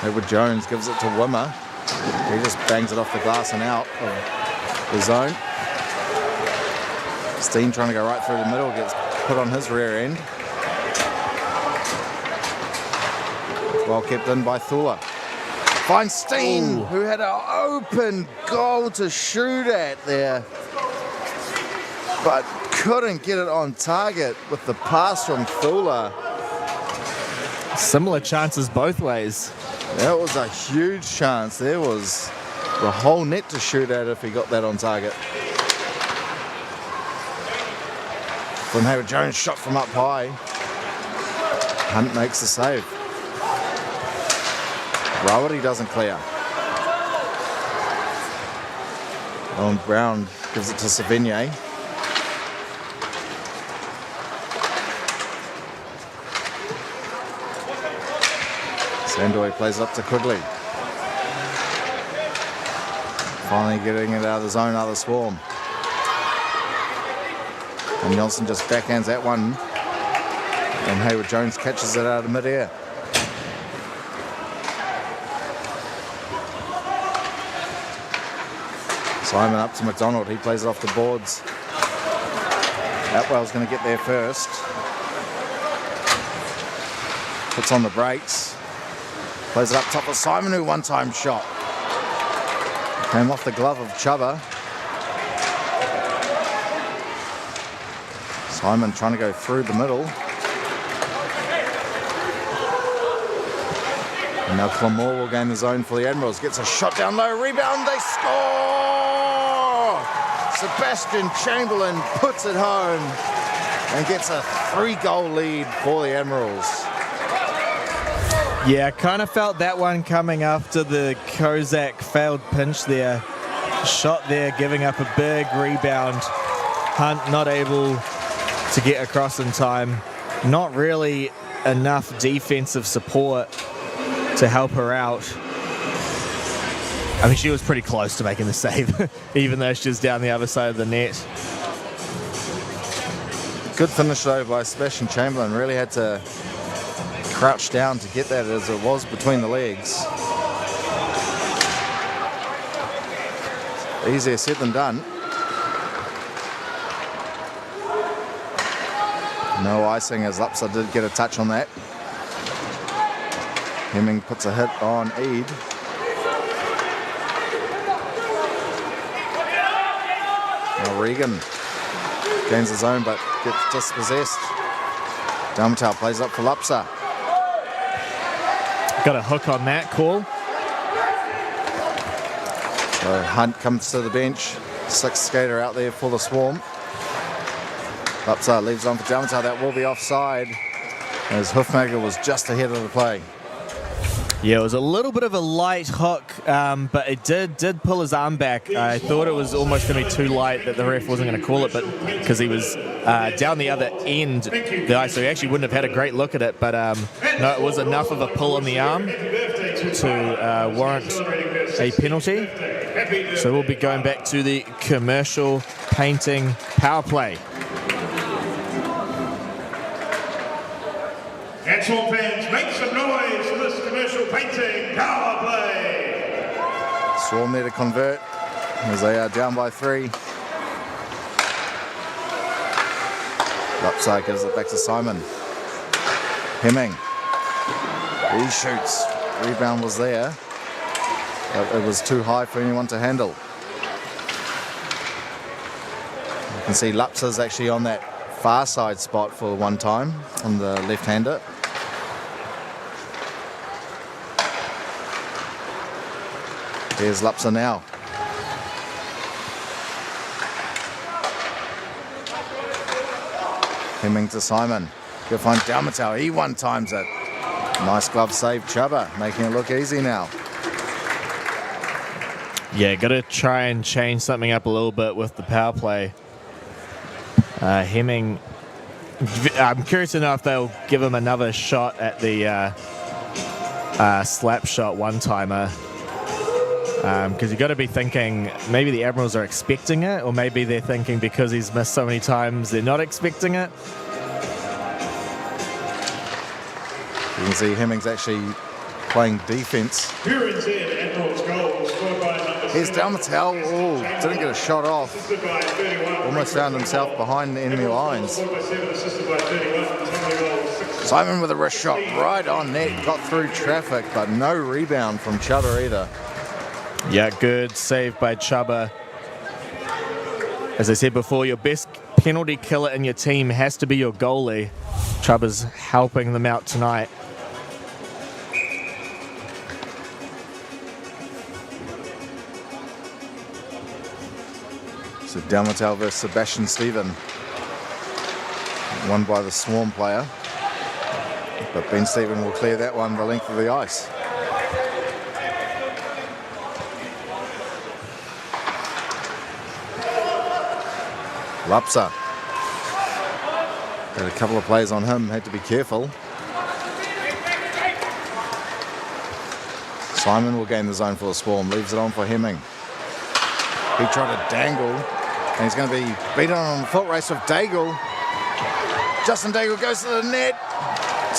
Edward Jones gives it to Wimmer. He just bangs it off the glass and out of the zone. Steen trying to go right through the middle, gets put on his rear end. Well kept in by Thula. Finds Steen, who had an open goal to shoot at there, but couldn't get it on target with the pass from Thula. Similar chances both ways. That was a huge chance. There was the whole net to shoot at if he got that on target. Glenhaver Jones shot from up high. Hunt makes the save. Rawati doesn't clear. Owen Brown gives it to Savigny. Sandoy plays up to Quigley. Finally getting it out of the zone, out of the swarm. And Nelson just backhands that one. And Hayward Jones catches it out of midair. Simon up to McDonald. He plays it off the boards. Atwell's going to get there first. Puts on the brakes. Plays it up top of Simon, who one-time shot. Came off the glove of Chuba. Simon trying to go through the middle. And now Clamore will gain the zone for the Admirals. Gets a shot down low, rebound, they score! Sebastian Chamberlain puts it home and gets a 3-goal lead for the Admirals. Yeah, kind of felt that one coming after the Kozak failed pinch there. Shot there, giving up a big rebound. Hunt not able to get across in time. Not really enough defensive support to help her out. I mean, she was pretty close to making the save, even though she was down the other side of the net. Good finish though by Sebastian Chamberlain. Really had to crouch down to get that, as it was between the legs. Easier said than done. No icing, as Lupsa did get a touch on that. Hemming puts a hit on Eid. Now Regan gains his own but gets dispossessed. Dalmatel plays up for Lupsa. Got a hook on that call. So Hunt comes to the bench. 6th skater out there for the Swarm. Lupsa leaves on for Dalmatel. That will be offside, as Hoofmaker was just ahead of the play. Yeah, it was a little bit of a light hook, but it did pull his arm back. I thought it was almost going to be too light that the ref wasn't going to call it, but because he was down the other end of the ice, so he actually wouldn't have had a great look at it. But no, it was enough of a pull on the arm to warrant a penalty. So we'll be going back to the commercial painting power play. And Swarm fans, make some noise for this commercial painting power play. Swarm there to convert as they are down by 3. Lupsa gives it back to Simon. Hemming. He shoots. Rebound was there, but it was too high for anyone to handle. You can see Lupsa's actually on that far side spot for one time on the left-hander. Here's Lupsa now. Hemming to Simon. Good find Dalmatel. He one-times it. Nice glove save, Chuba, making it look easy now. Yeah, got to try and change something up a little bit with the power play. Hemming, I'm curious to know if they'll give him another shot at the slap shot one-timer. Because you got to be thinking maybe the Admirals are expecting it, or maybe they're thinking because he's missed so many times they're not expecting it. You can see Hemming's actually playing defense. Here is it, Admirals goal scored by number Here's Dalmatel. Oh, didn't get a shot off. Almost found himself behind the enemy lines. Simon with a wrist shot right on net, got through traffic, but no rebound from Chuba either. Yeah, good save by Chuba. As I said before, your best penalty killer in your team has to be your goalie. Chuba's helping them out tonight. So Dalmatel versus Sebastian Stephen. Won by the Swarm player. But Ben Stephen will clear that one the length of the ice. Lapsa. Got a couple of plays on him, had to be careful. Simon will gain the zone for the Swarm, leaves it on for Hemming. He tried to dangle, and he's going to be beaten on the foot race with Daigle. Justin Daigle goes to the net,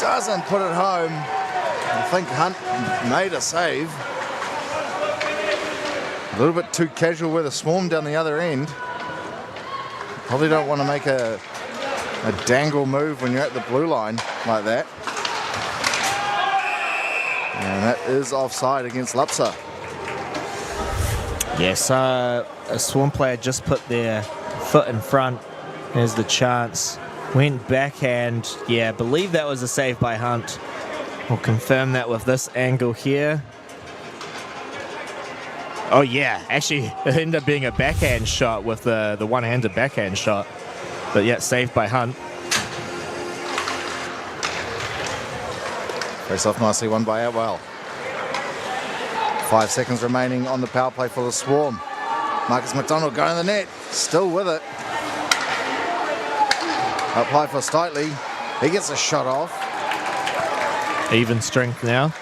doesn't put it home. I think Hunt made a save. A little bit too casual with a Swarm down the other end. Probably don't want to make a dangle move when you're at the blue line like that. And that is offside against Lapsa. Yes, a Swarm player just put their foot in front. There's the chance. Went backhand. Yeah, I believe that was a save by Hunt. We'll confirm that with this angle here. Oh yeah, actually it ended up being a backhand shot with the one-handed backhand shot. But yeah, saved by Hunt. Face off nicely, won by Atwell. 5 seconds remaining on the power play for the Swarm. Marcus McDonald going to the net, still with it. Up high for Stitley. He gets a shot off. Even strength now.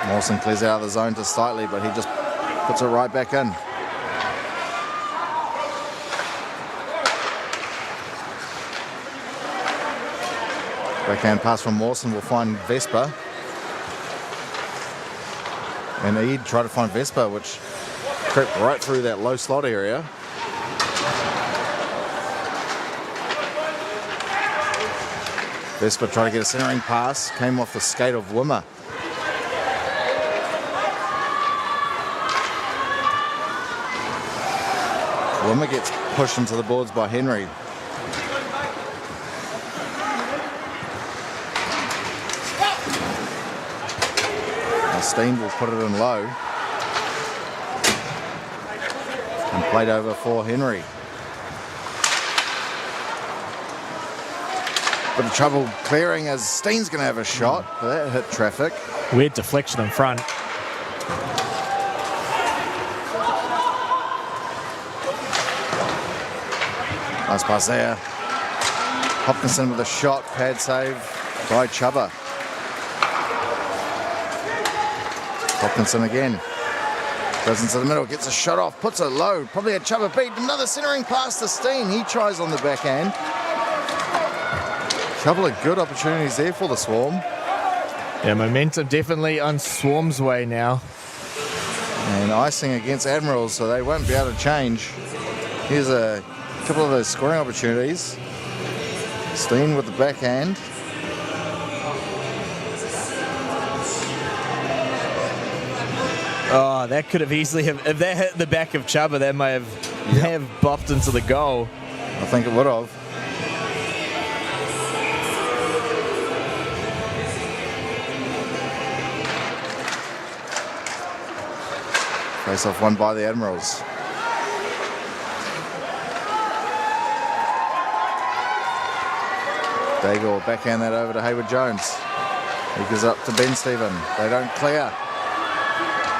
Mawson clears out of the zone to Stitley, but he just puts it right back in. Backhand pass from Mawson will find Vespa. And Eid tried to find Vespa, which crept right through that low slot area. Vespa tried to get a centering pass, came off the skate of Wimmer. Wimmer gets pushed into the boards by Henry. Steen will put it in low. And played over for Henry. Bit of trouble clearing as Steen's going to have a shot, but that hit traffic. Weird deflection in front. Nice pass there. Hopkinson with a shot, pad save by Chubba. Hopkinson again. Goes into the middle, gets a shot off, puts it low. Probably a Chubba beat. Another centering pass to Steen. He tries on the backhand. Couple of good opportunities there for the Swarm. Yeah, momentum definitely on Swarm's way now. And icing against Admirals, so they won't be able to change. Here's a couple of those scoring opportunities. Steen with the backhand. Oh, that could have easily have, if that hit the back of Chubba, that may have bopped into the goal. I think it would have. Face off won by the Admirals. Daigle will backhand that over to Hayward Jones. He goes up to Ben Stephen. They don't clear.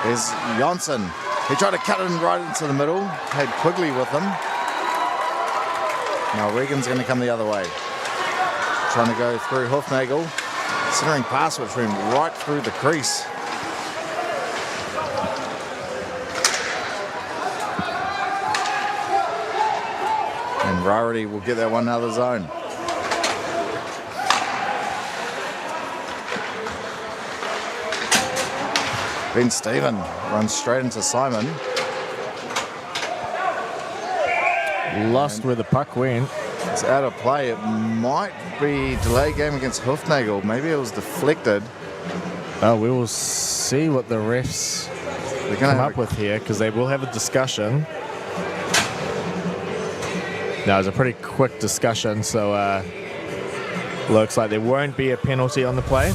There's Johnson. He tried to cut it right into the middle. Had Quigley with him. Now Regan's going to come the other way. Trying to go through Hoofnagel. Centering pass which went right through the crease. And Rarity will get that one out of the zone. Ben Stephen runs straight into Simon. Lost where the puck went. It's out of play. It might be delay game against Hoofnagel. Maybe it was deflected. Oh, we will see what the refs come up with here, because they will have a discussion. No, it was a pretty quick discussion, so looks like there won't be a penalty on the play.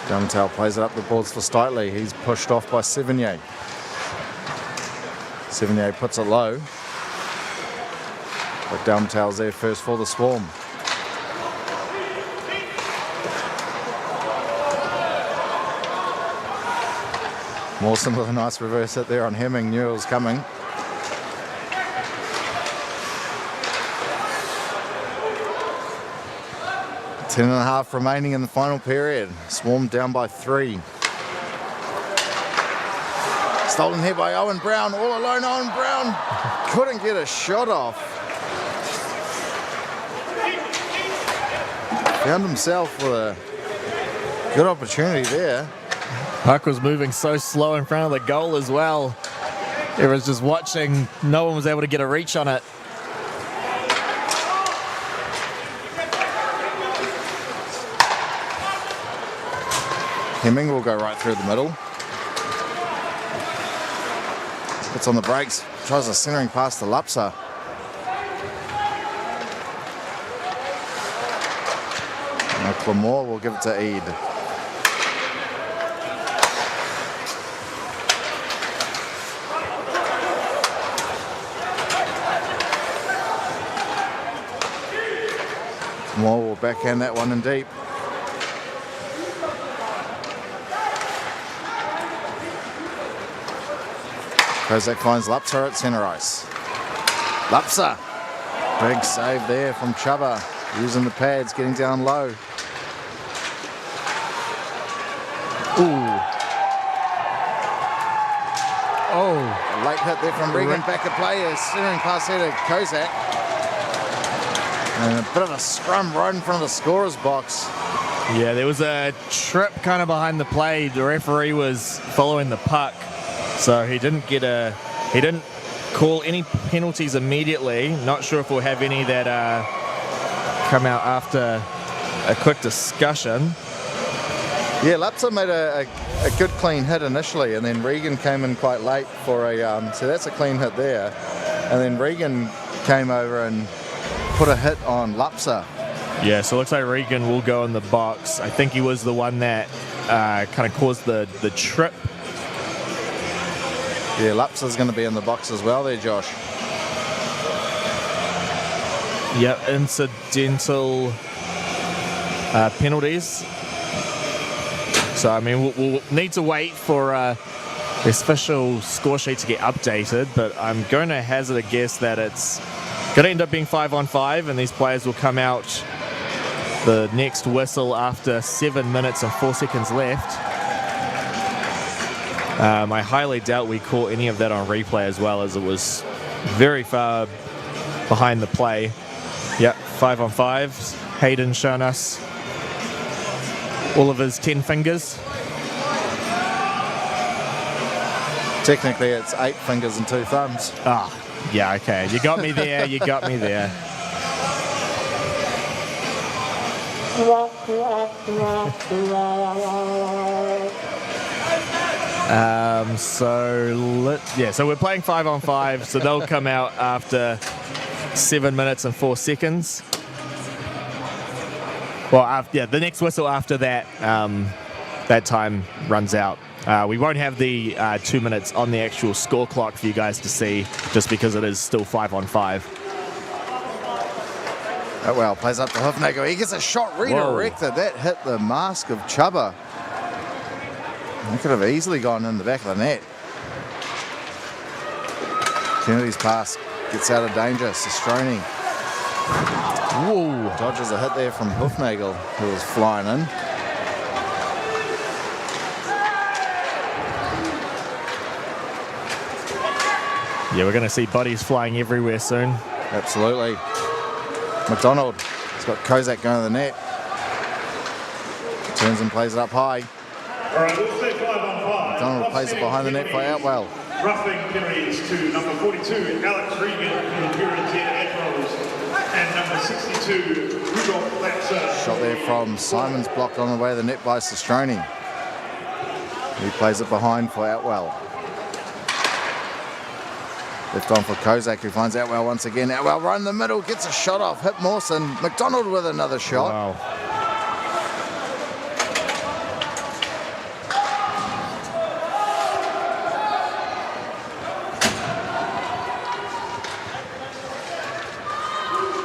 Gumtail plays it up the boards for Stitley. He's pushed off by Sevigny. Sevigny puts it low. But Dalmatail's there first for the Swarm. Mawson with a nice reverse hit there on Hemming. Knew it was coming. Ten and a half remaining in the final period. Swarm down by 3. Stolen here by Owen Brown. All alone, Owen Brown. Couldn't get a shot off. Found himself with a good opportunity there. Puck was moving so slow in front of the goal as well. It was just watching. No one was able to get a reach on it. Hemming will go right through the middle. Puts on the brakes. Tries a centering pass to Lapsa. Now Clemore will give it to Eid. Clemore will backhand that one in deep. Kozak finds Lapsa at centre ice. Lapsa. Big save there from Chuba. Using the pads, getting down low. Ooh. Oh. A late hit there from Regan. Back at play. A centering pass here to Kozak. And a bit of a scrum right in front of the scorer's box. Yeah, there was a trip kind of behind the play. The referee was following the puck, so he didn't call any penalties immediately. Not sure if we'll have any that come out after a quick discussion. Yeah, Lapsa made a good clean hit initially, and then Regan came in quite late for a so that's a clean hit there. And then Regan came over and put a hit on Lapsa. Yeah, so it looks like Regan will go in the box. I think he was the one that kind of caused the trip. Yeah, Lapsa's going to be in the box as well there, Josh. Yep, incidental penalties. So, I mean, we'll need to wait for the official score sheet to get updated, but I'm going to hazard a guess that it's going to end up being 5-on-5, and these players will come out the next whistle after 7 minutes and 4 seconds left. I highly doubt we caught any of that on replay as well, as it was very far behind the play. Yep, 5-on-5. Hayden showing us all of his 10 fingers. Technically, it's 8 fingers and 2 thumbs. Ah, yeah, okay. You got me there. You got me there. So we're playing 5-on-5, so they'll come out after 7 minutes and 4 seconds. Well, the next whistle after that, that time runs out. We won't have the 2 minutes on the actual score clock for you guys to see, just because it is still 5-on-5. Oh, well, plays up to Hufnagel. He gets a shot redirected. That hit the mask of Chuba. He could have easily gone in the back of the net. Kennedy's pass gets out of danger. Sestroni. Whoa. Dodges a hit there from Hufnagel, who was flying in. Yeah, we're going to see bodies flying everywhere soon. Absolutely. McDonald has got Kozak going to the net. Turns and plays it up high. All right, we'll stay 5-on-5. McDonald plays it behind the net for Outwell. Roughing penalties to number 42, Alex Regan for the Puritan Admirals, and number 62, Rudolph Lapsa. Shot there from Simons, blocked on the way to the net by Sestroni. He plays it behind for Outwell. Left on for Kozak, who finds Outwell once again. Outwell right in the middle, gets a shot off, hit Mawson. McDonald with another shot. Wow.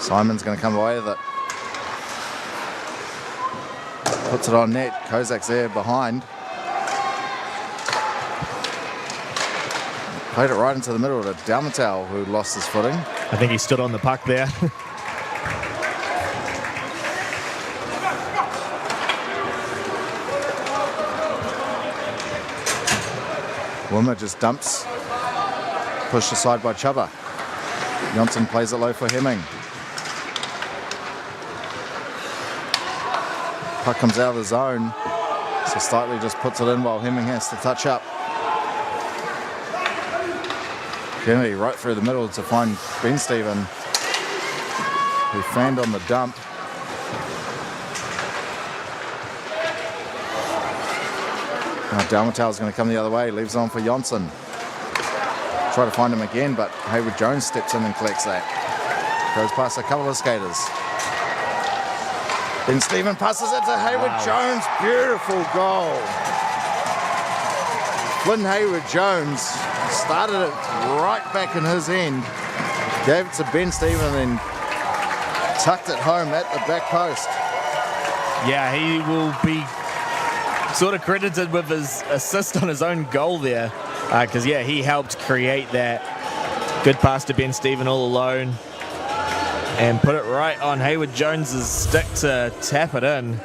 Simon's going to come away with it. Puts it on net. Kozak's there behind. Played it right into the middle to Dalmatel, who lost his footing. I think he stood on the puck there. Wimmer just dumps. Pushed aside by Chuba. Johnson plays it low for Hemming. Puck comes out of the zone. So Slightly just puts it in while Hemming has to touch up. Kennedy right through the middle to find Ben Stephen, who fanned on the dump. Now Dalmatel's going to come the other way, leaves on for Johnson. Try to find him again, but Hayward Jones steps in and collects that. Goes past a couple of skaters. Ben Stephen passes it to Hayward Jones. Beautiful goal. Flynn Hayward Jones started it right back in his end. Gave it to Ben Stephen and tucked it home at the back post. Yeah, he will be sort of credited with his assist on his own goal there. Because, yeah, he helped create that. Good pass to Ben Stephen all alone. And put it right on Hayward Jones's stick to tap it in.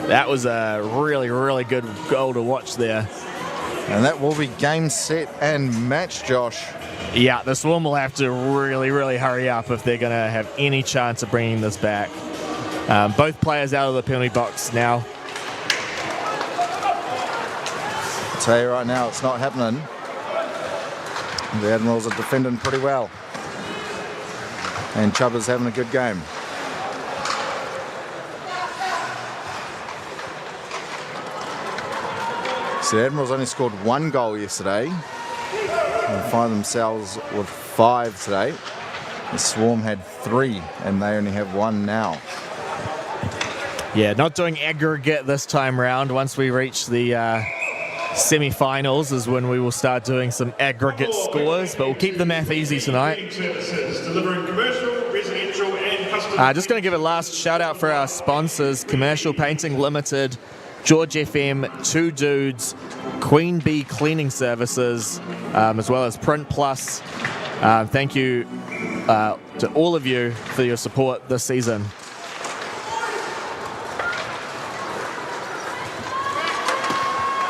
That was a really, really good goal to watch there. And that will be game, set, and match, Josh. Yeah, the Swarm will have to really, really hurry up if they're going to have any chance of bringing this back. Both players out of the penalty box now. I'll tell you right now, it's not happening. The Admirals are defending pretty well. And Chuba's having a good game. So the Admirals only scored 1 goal yesterday and find themselves with 5 today. The Swarm had 3 and they only have 1 now. Yeah, not doing aggregate this time round. Once we reach the semi-finals is when we will start doing some aggregate scores, but we'll keep the math easy tonight. Delivering commercial, residential, and custom. Just going to give a last shout out for our sponsors: Commercial Painting Limited, George FM, Two Dudes, Queen Bee Cleaning Services, as well as Print Plus. Thank you to all of you for your support this season.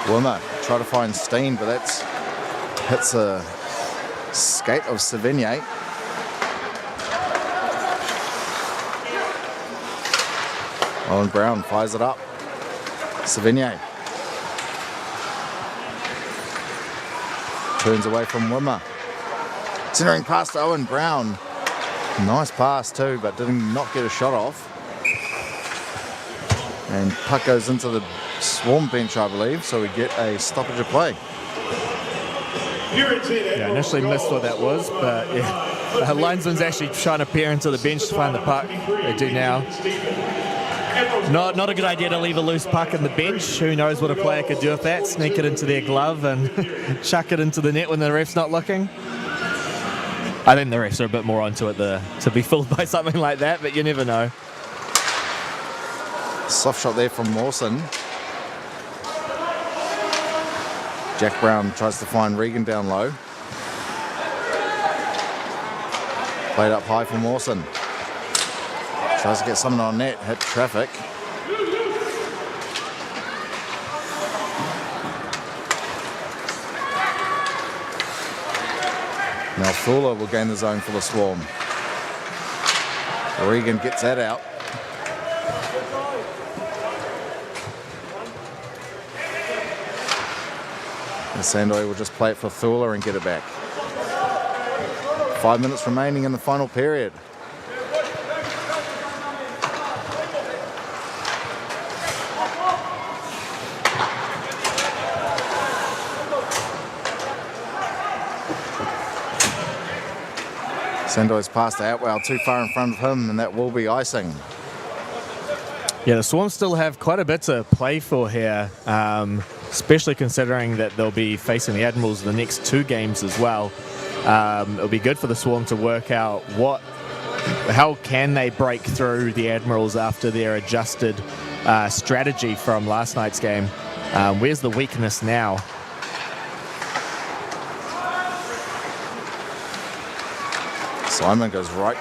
Wimmer try to find Steen, but that's hits a skate of Savigny. Owen Brown fires it up. Savigny turns away from Wimmer. Centering past Owen Brown. Nice pass too, but did not get a shot off. And puck goes into the Swarm bench, I believe, so we get a stoppage of play. Yeah, initially missed what that was, but yeah, the linesman's actually trying to peer into the bench to find the puck. They do now. Not a good idea to leave a loose puck in the bench. Who knows what a player could do with that? Sneak it into their glove and chuck it into the net when the ref's not looking. I think the refs are a bit more onto it to be fooled by something like that, but you never know. Soft shot there from Mawson. Jack Brown tries to find Regan down low. Played up high for Mawson. Tries to get someone on net, hit traffic. Now Thula will gain the zone for the Swarm. Regan gets that out. And Sandoy will just play it for Thula and get it back. 5 minutes remaining in the final period. Sandoy's passed to Atwell too far in front of him, and that will be icing. Yeah, the Swarm still have quite a bit to play for here, especially considering that they'll be facing the Admirals the next 2 games as well. It'll be good for the Swarm to work out what how can they break through the Admirals after their adjusted strategy from last night's game? Where's the weakness now? Simon goes right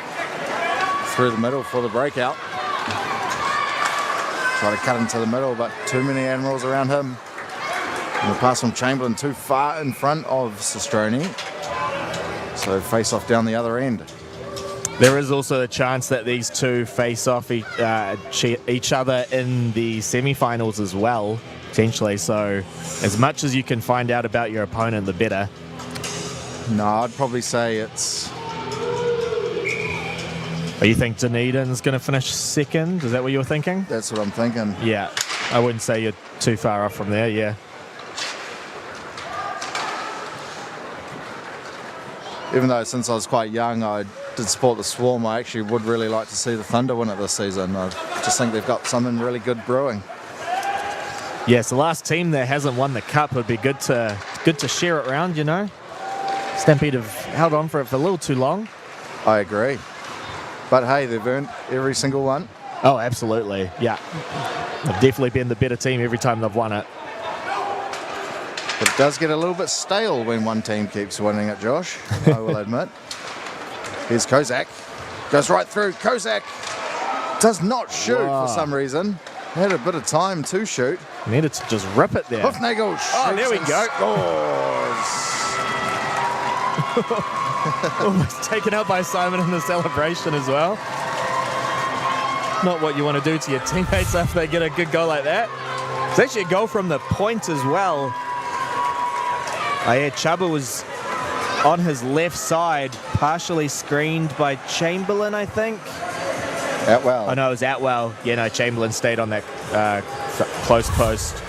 through the middle for the breakout. Try to cut into the middle, but too many Admirals around him. And the pass from Chamberlain too far in front of Sestroni. So face off down the other end. There is also a chance that these two face off each other in the semi-finals as well, potentially. So as much as you can find out about your opponent, the better. No, I'd probably say it's... Oh, you think Dunedin's going to finish second? Is that what you were thinking? That's what I'm thinking. Yeah, I wouldn't say you're too far off from there, yeah. Even though since I was quite young, I did support the Swarm, I actually would really like to see the Thunder win it this season. I just think they've got something really good brewing. Yes, the last team that hasn't won the cup would be good to share it around, you know. Stampede have held on for it for a little too long. I agree. But hey, they've earned every single one. Oh, absolutely, yeah. They've definitely been the better team every time they've won it. But it does get a little bit stale when one team keeps winning it, Josh, I will admit. Here's Kozak. Goes right through. Kozak does not shoot for some reason. Had a bit of time to shoot. Needed to just rip it there. Hoofnagel shoots. Oh, there we go. Scores. Almost taken out by Simon in the celebration as well. Not what you want to do to your teammates after they get a good goal like that. It's actually a goal from the point as well. Oh yeah, Chuba was on his left side, partially screened by Chamberlain, I think. Atwell. Oh no, it was Atwell. Yeah, no, Chamberlain stayed on that close post.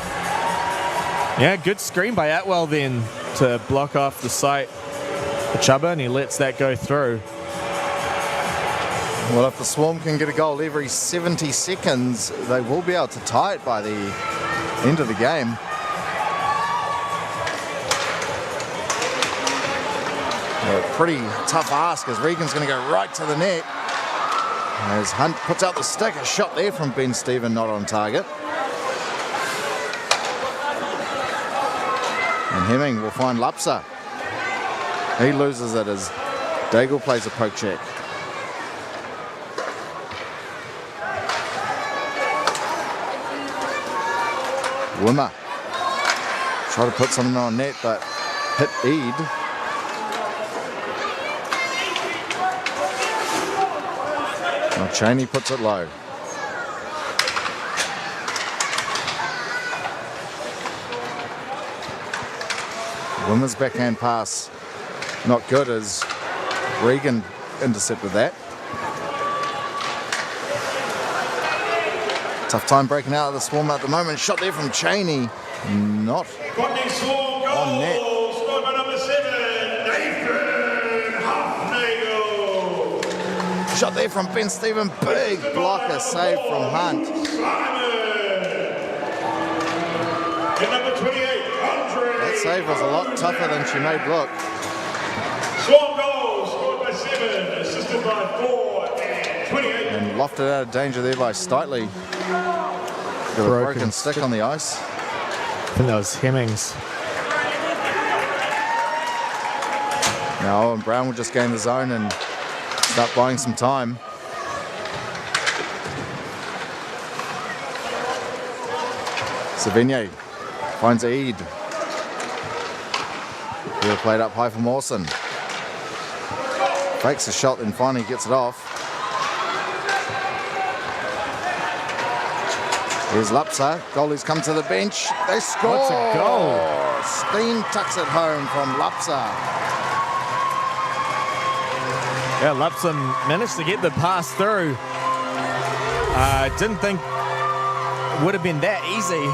Yeah, good screen by Atwell then to block off the sight for Chuba, and he lets that go through. Well, if the Swarm can get a goal every 70 seconds, they will be able to tie it by the end of the game. A pretty tough ask as Regan's going to go right to the net. As Hunt puts out the stick, a shot there from Ben Stephen, not on target. And Hemming will find Lapsa. He loses it as Daigle plays a poke check. Wimmer. Try to put something on net, but hit Eid. Now Cheney puts it low. Wimmer's backhand pass not good as Regan intercepted that. Tough time breaking out of the Swarm at the moment. Shot there from Cheney. Not Botany Swarm goal, on net. scored by number 7, Nathan Huffnagel. Shot there from Ben Stephen. Big blocker save from Hunt. Simon. And number 28, Andre. That save was a lot tougher than she made look. Swarm goal, scored by 7, assisted by 4 and 28. And lofted out of danger there by Stitley. With a broken stick on the ice. I think that was Hemmings. Now Owen Brown will just gain the zone and start buying some time. Savigny finds Eid. He'll play it up high for Mawson. Fakes a shot, then finally gets it off. Here's Lapsa. Goalies come to the bench. They score. What's a goal? Steen tucks it home from Lapsa. Yeah, Lupson managed to get the pass through. Didn't think it would have been that easy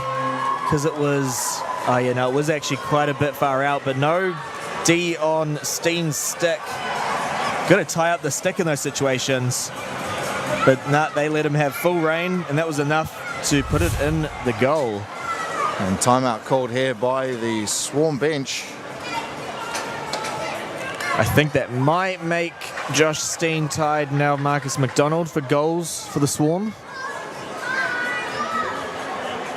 because it was, it was actually quite a bit far out, but no D on Steen's stick. Got to tie up the stick in those situations, but nah, they let him have full reign, and that was enough to put it in the goal. And timeout called here by the Swarm bench. I think that might make Josh Steen tied now Marcus McDonald for goals for the Swarm.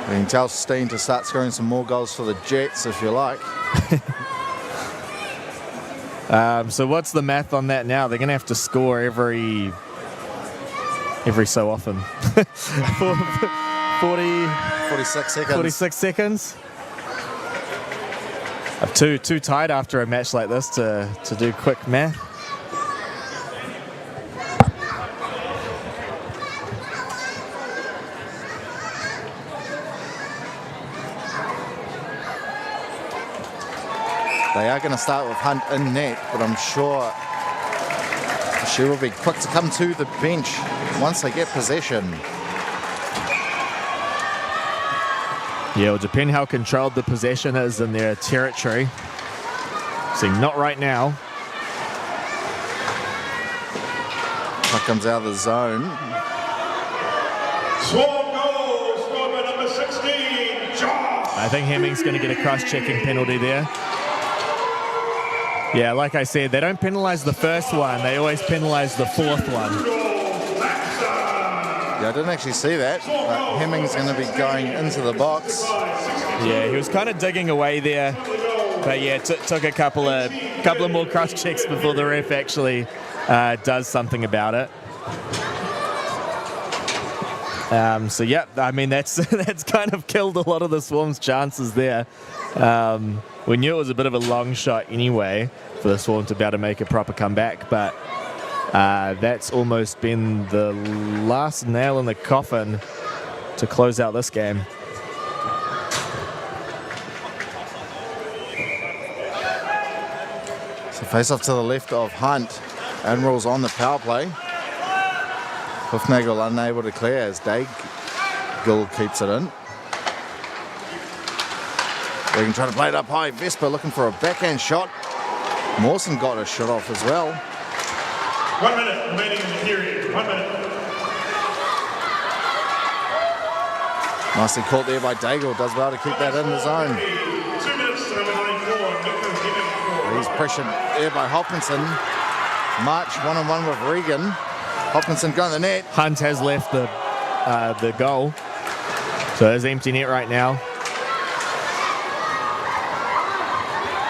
You can tell Steen to start scoring some more goals for the Jets if you like. So what's the math on that now? They're going to have to score every so often. 46 seconds. 46 seconds. Too tight after a match like this to do quick math. They are going to start with Hunt in net, but I'm sure she will be quick to come to the bench once they get possession. Yeah, it'll depend how controlled the possession is in their territory. See, not right now. Puck comes out of the zone. Swarm goal, scored by number 16, Josh. I think Hemming's going to get a cross-checking penalty there. Yeah, like I said, they don't penalise the first one. They always penalise the fourth one. Yeah, I didn't actually see that. But Hemming's going to be going into the box. Yeah, he was kind of digging away there. But yeah, took a couple of more cross-checks before the ref actually does something about it. So yeah, I mean that's kind of killed a lot of the Swarm's chances there. We knew it was a bit of a long shot anyway for the Swarm to be able to make a proper comeback, but that's almost been the last nail in the coffin to close out this game. So face off to the left of Hunt. Admirals on the power play. Hoofnagel unable to clear as Daigle keeps it in. They can try to play it up high. Vesper looking for a backhand shot. Mawson got a shot off as well. 1 minute remaining in the period. 1 minute. Nicely caught there by Daigle. Does well to keep that in the zone. 2 minutes to number 94. He's pressured there by Hopkinson. March one-on-one with Regan. Hopkinson going to the net. Hunt has left the goal, so there's empty net right now.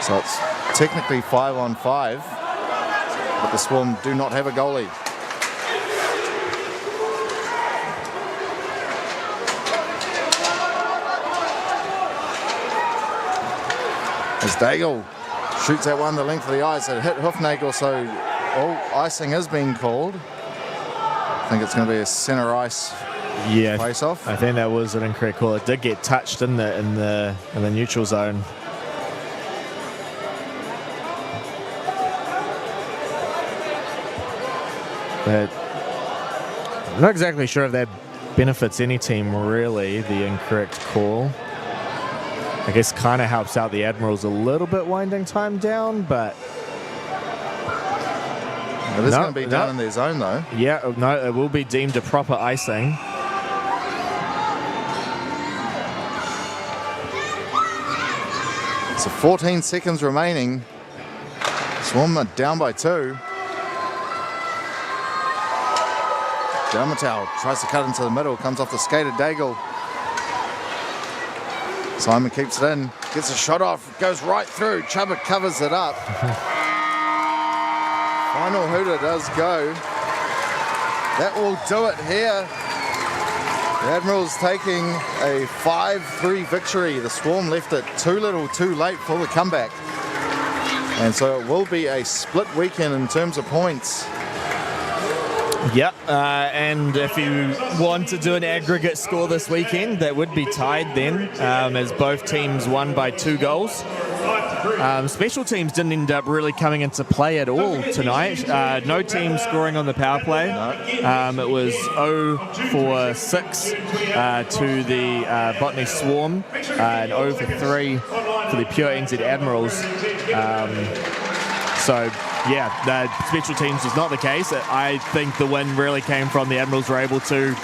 So it's technically 5-on-5, but the Swarm do not have a goalie. As Daigle shoots that one the length of the ice, it hit Hoofnagel, so icing is being called. I think it's going to be a center ice face-off. I think that was an incorrect call. It did get touched in the neutral zone. But I'm not exactly sure if that benefits any team, really, the incorrect call. I guess kind of helps out the Admirals a little bit winding time down, but... It is going to be done in their zone, though. Yeah, no, it will be deemed a proper icing. So 14 seconds remaining. Swarm are down by 2. Dalmatau tries to cut into the middle, comes off the skate of Daigle. Simon keeps it in, gets a shot off, goes right through. Chuba covers it up. Final hooter does go. That will do it here. The Admirals taking a 5-3 victory. The Swarm left it too little too late for the comeback. And so it will be a split weekend in terms of points. Yep, and if you want to do an aggregate score this weekend, that would be tied then, as both teams won by 2 goals. Special teams didn't end up really coming into play at all tonight. No team scoring on the power play. It was 0 for 6 to the Botany Swarm, and 0 for 3 for the pure NZ Admirals. So, yeah, the special teams was not the case. I think the win really came from the Admirals were able to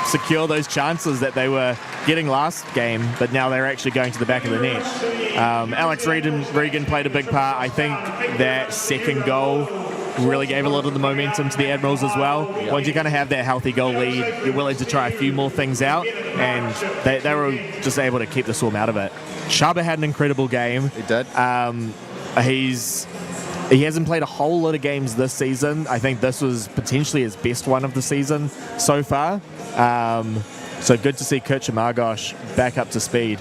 secure those chances that they were getting last game, but now they're actually going to the back of the net. Alex Regan played a big part. I think that second goal really gave a lot of the momentum to the Admirals as well. Once you kind of have that healthy goal lead, you're willing to try a few more things out, and they were just able to keep the Swarm out of it. Chuba had an incredible game. He did. He hasn't played a whole lot of games this season. I think this was potentially his best one of the season so far. So good to see Kurt Margosh back up to speed.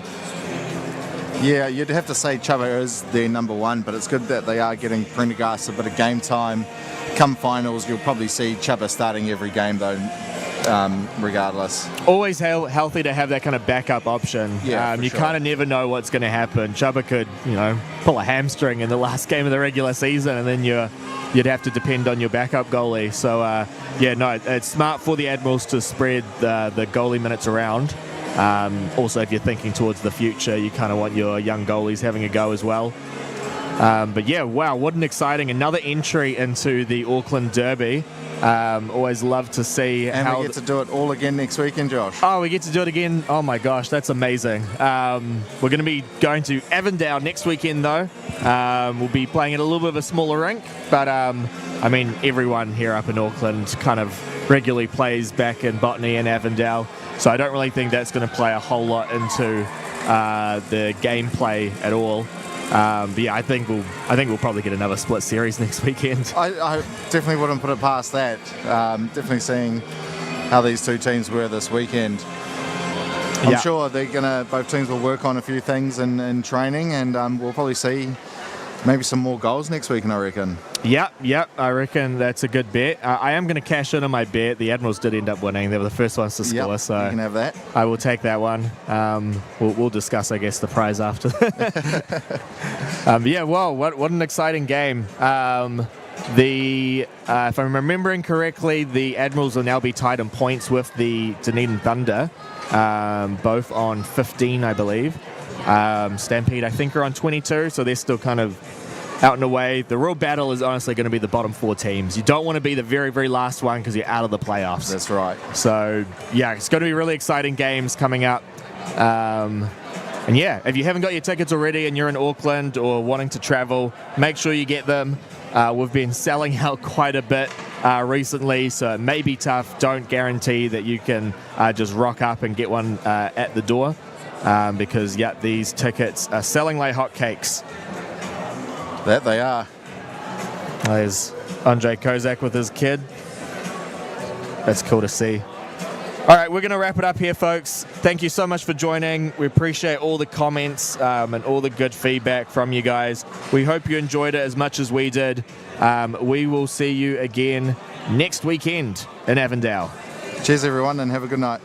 Yeah, you'd have to say Chuba is their number one, but it's good that they are getting Prendergast a bit of game time. Come finals, you'll probably see Chuba starting every game though, regardless. Always healthy to have that kind of backup option. Yeah, you kind of never know what's going to happen. Chuba could, pull a hamstring in the last game of the regular season, and then you'd have to depend on your backup goalie. So, it's smart for the Admirals to spread the goalie minutes around. Also, if you're thinking towards the future, you kind of want your young goalies having a go as well. But yeah, wow, what an exciting another entry into the Auckland Derby. Always love to see how we get to do it all again next weekend, Josh. Oh, we get to do it again. Oh my gosh, that's amazing. We're going to be going to Avondale next weekend though. We'll be playing at a little bit of a smaller rink, but everyone here up in Auckland kind of regularly plays back in Botany and Avondale, so I don't really think that's going to play a whole lot into the gameplay at all. But yeah, I think we'll probably get another split series next weekend. I definitely wouldn't put it past that. Definitely seeing how these two teams were this weekend. I'm sure both teams will work on a few things in training, and we'll probably see maybe some more goals next weekend, I reckon. Yep, I reckon that's a good bet. I am going to cash in on my bet. The Admirals did end up winning. They were the first ones to score, so you can have that. I will take that one. We'll discuss, I guess, the prize after. What an exciting game. If I'm remembering correctly, the Admirals will now be tied in points with the Dunedin Thunder, both on 15, I believe. Stampede, I think, are on 22, so they're still kind of out and away. The real battle is honestly going to be the bottom four teams. You don't want to be the very, very last one because you're out of the playoffs. That's right. So, yeah, it's going to be really exciting games coming up. And yeah, if you haven't got your tickets already and you're in Auckland or wanting to travel, make sure you get them. We've been selling out quite a bit recently, so it may be tough. Don't guarantee that you can just rock up and get one at the door. Because these tickets are selling like hotcakes. That they are. There's Andre Kozak with his kid. That's cool to see. All right, we're going to wrap it up here, folks. Thank you so much for joining. We appreciate all the comments and all the good feedback from you guys. We hope you enjoyed it as much as we did. We will see you again next weekend in Avondale. Cheers, everyone, and have a good night.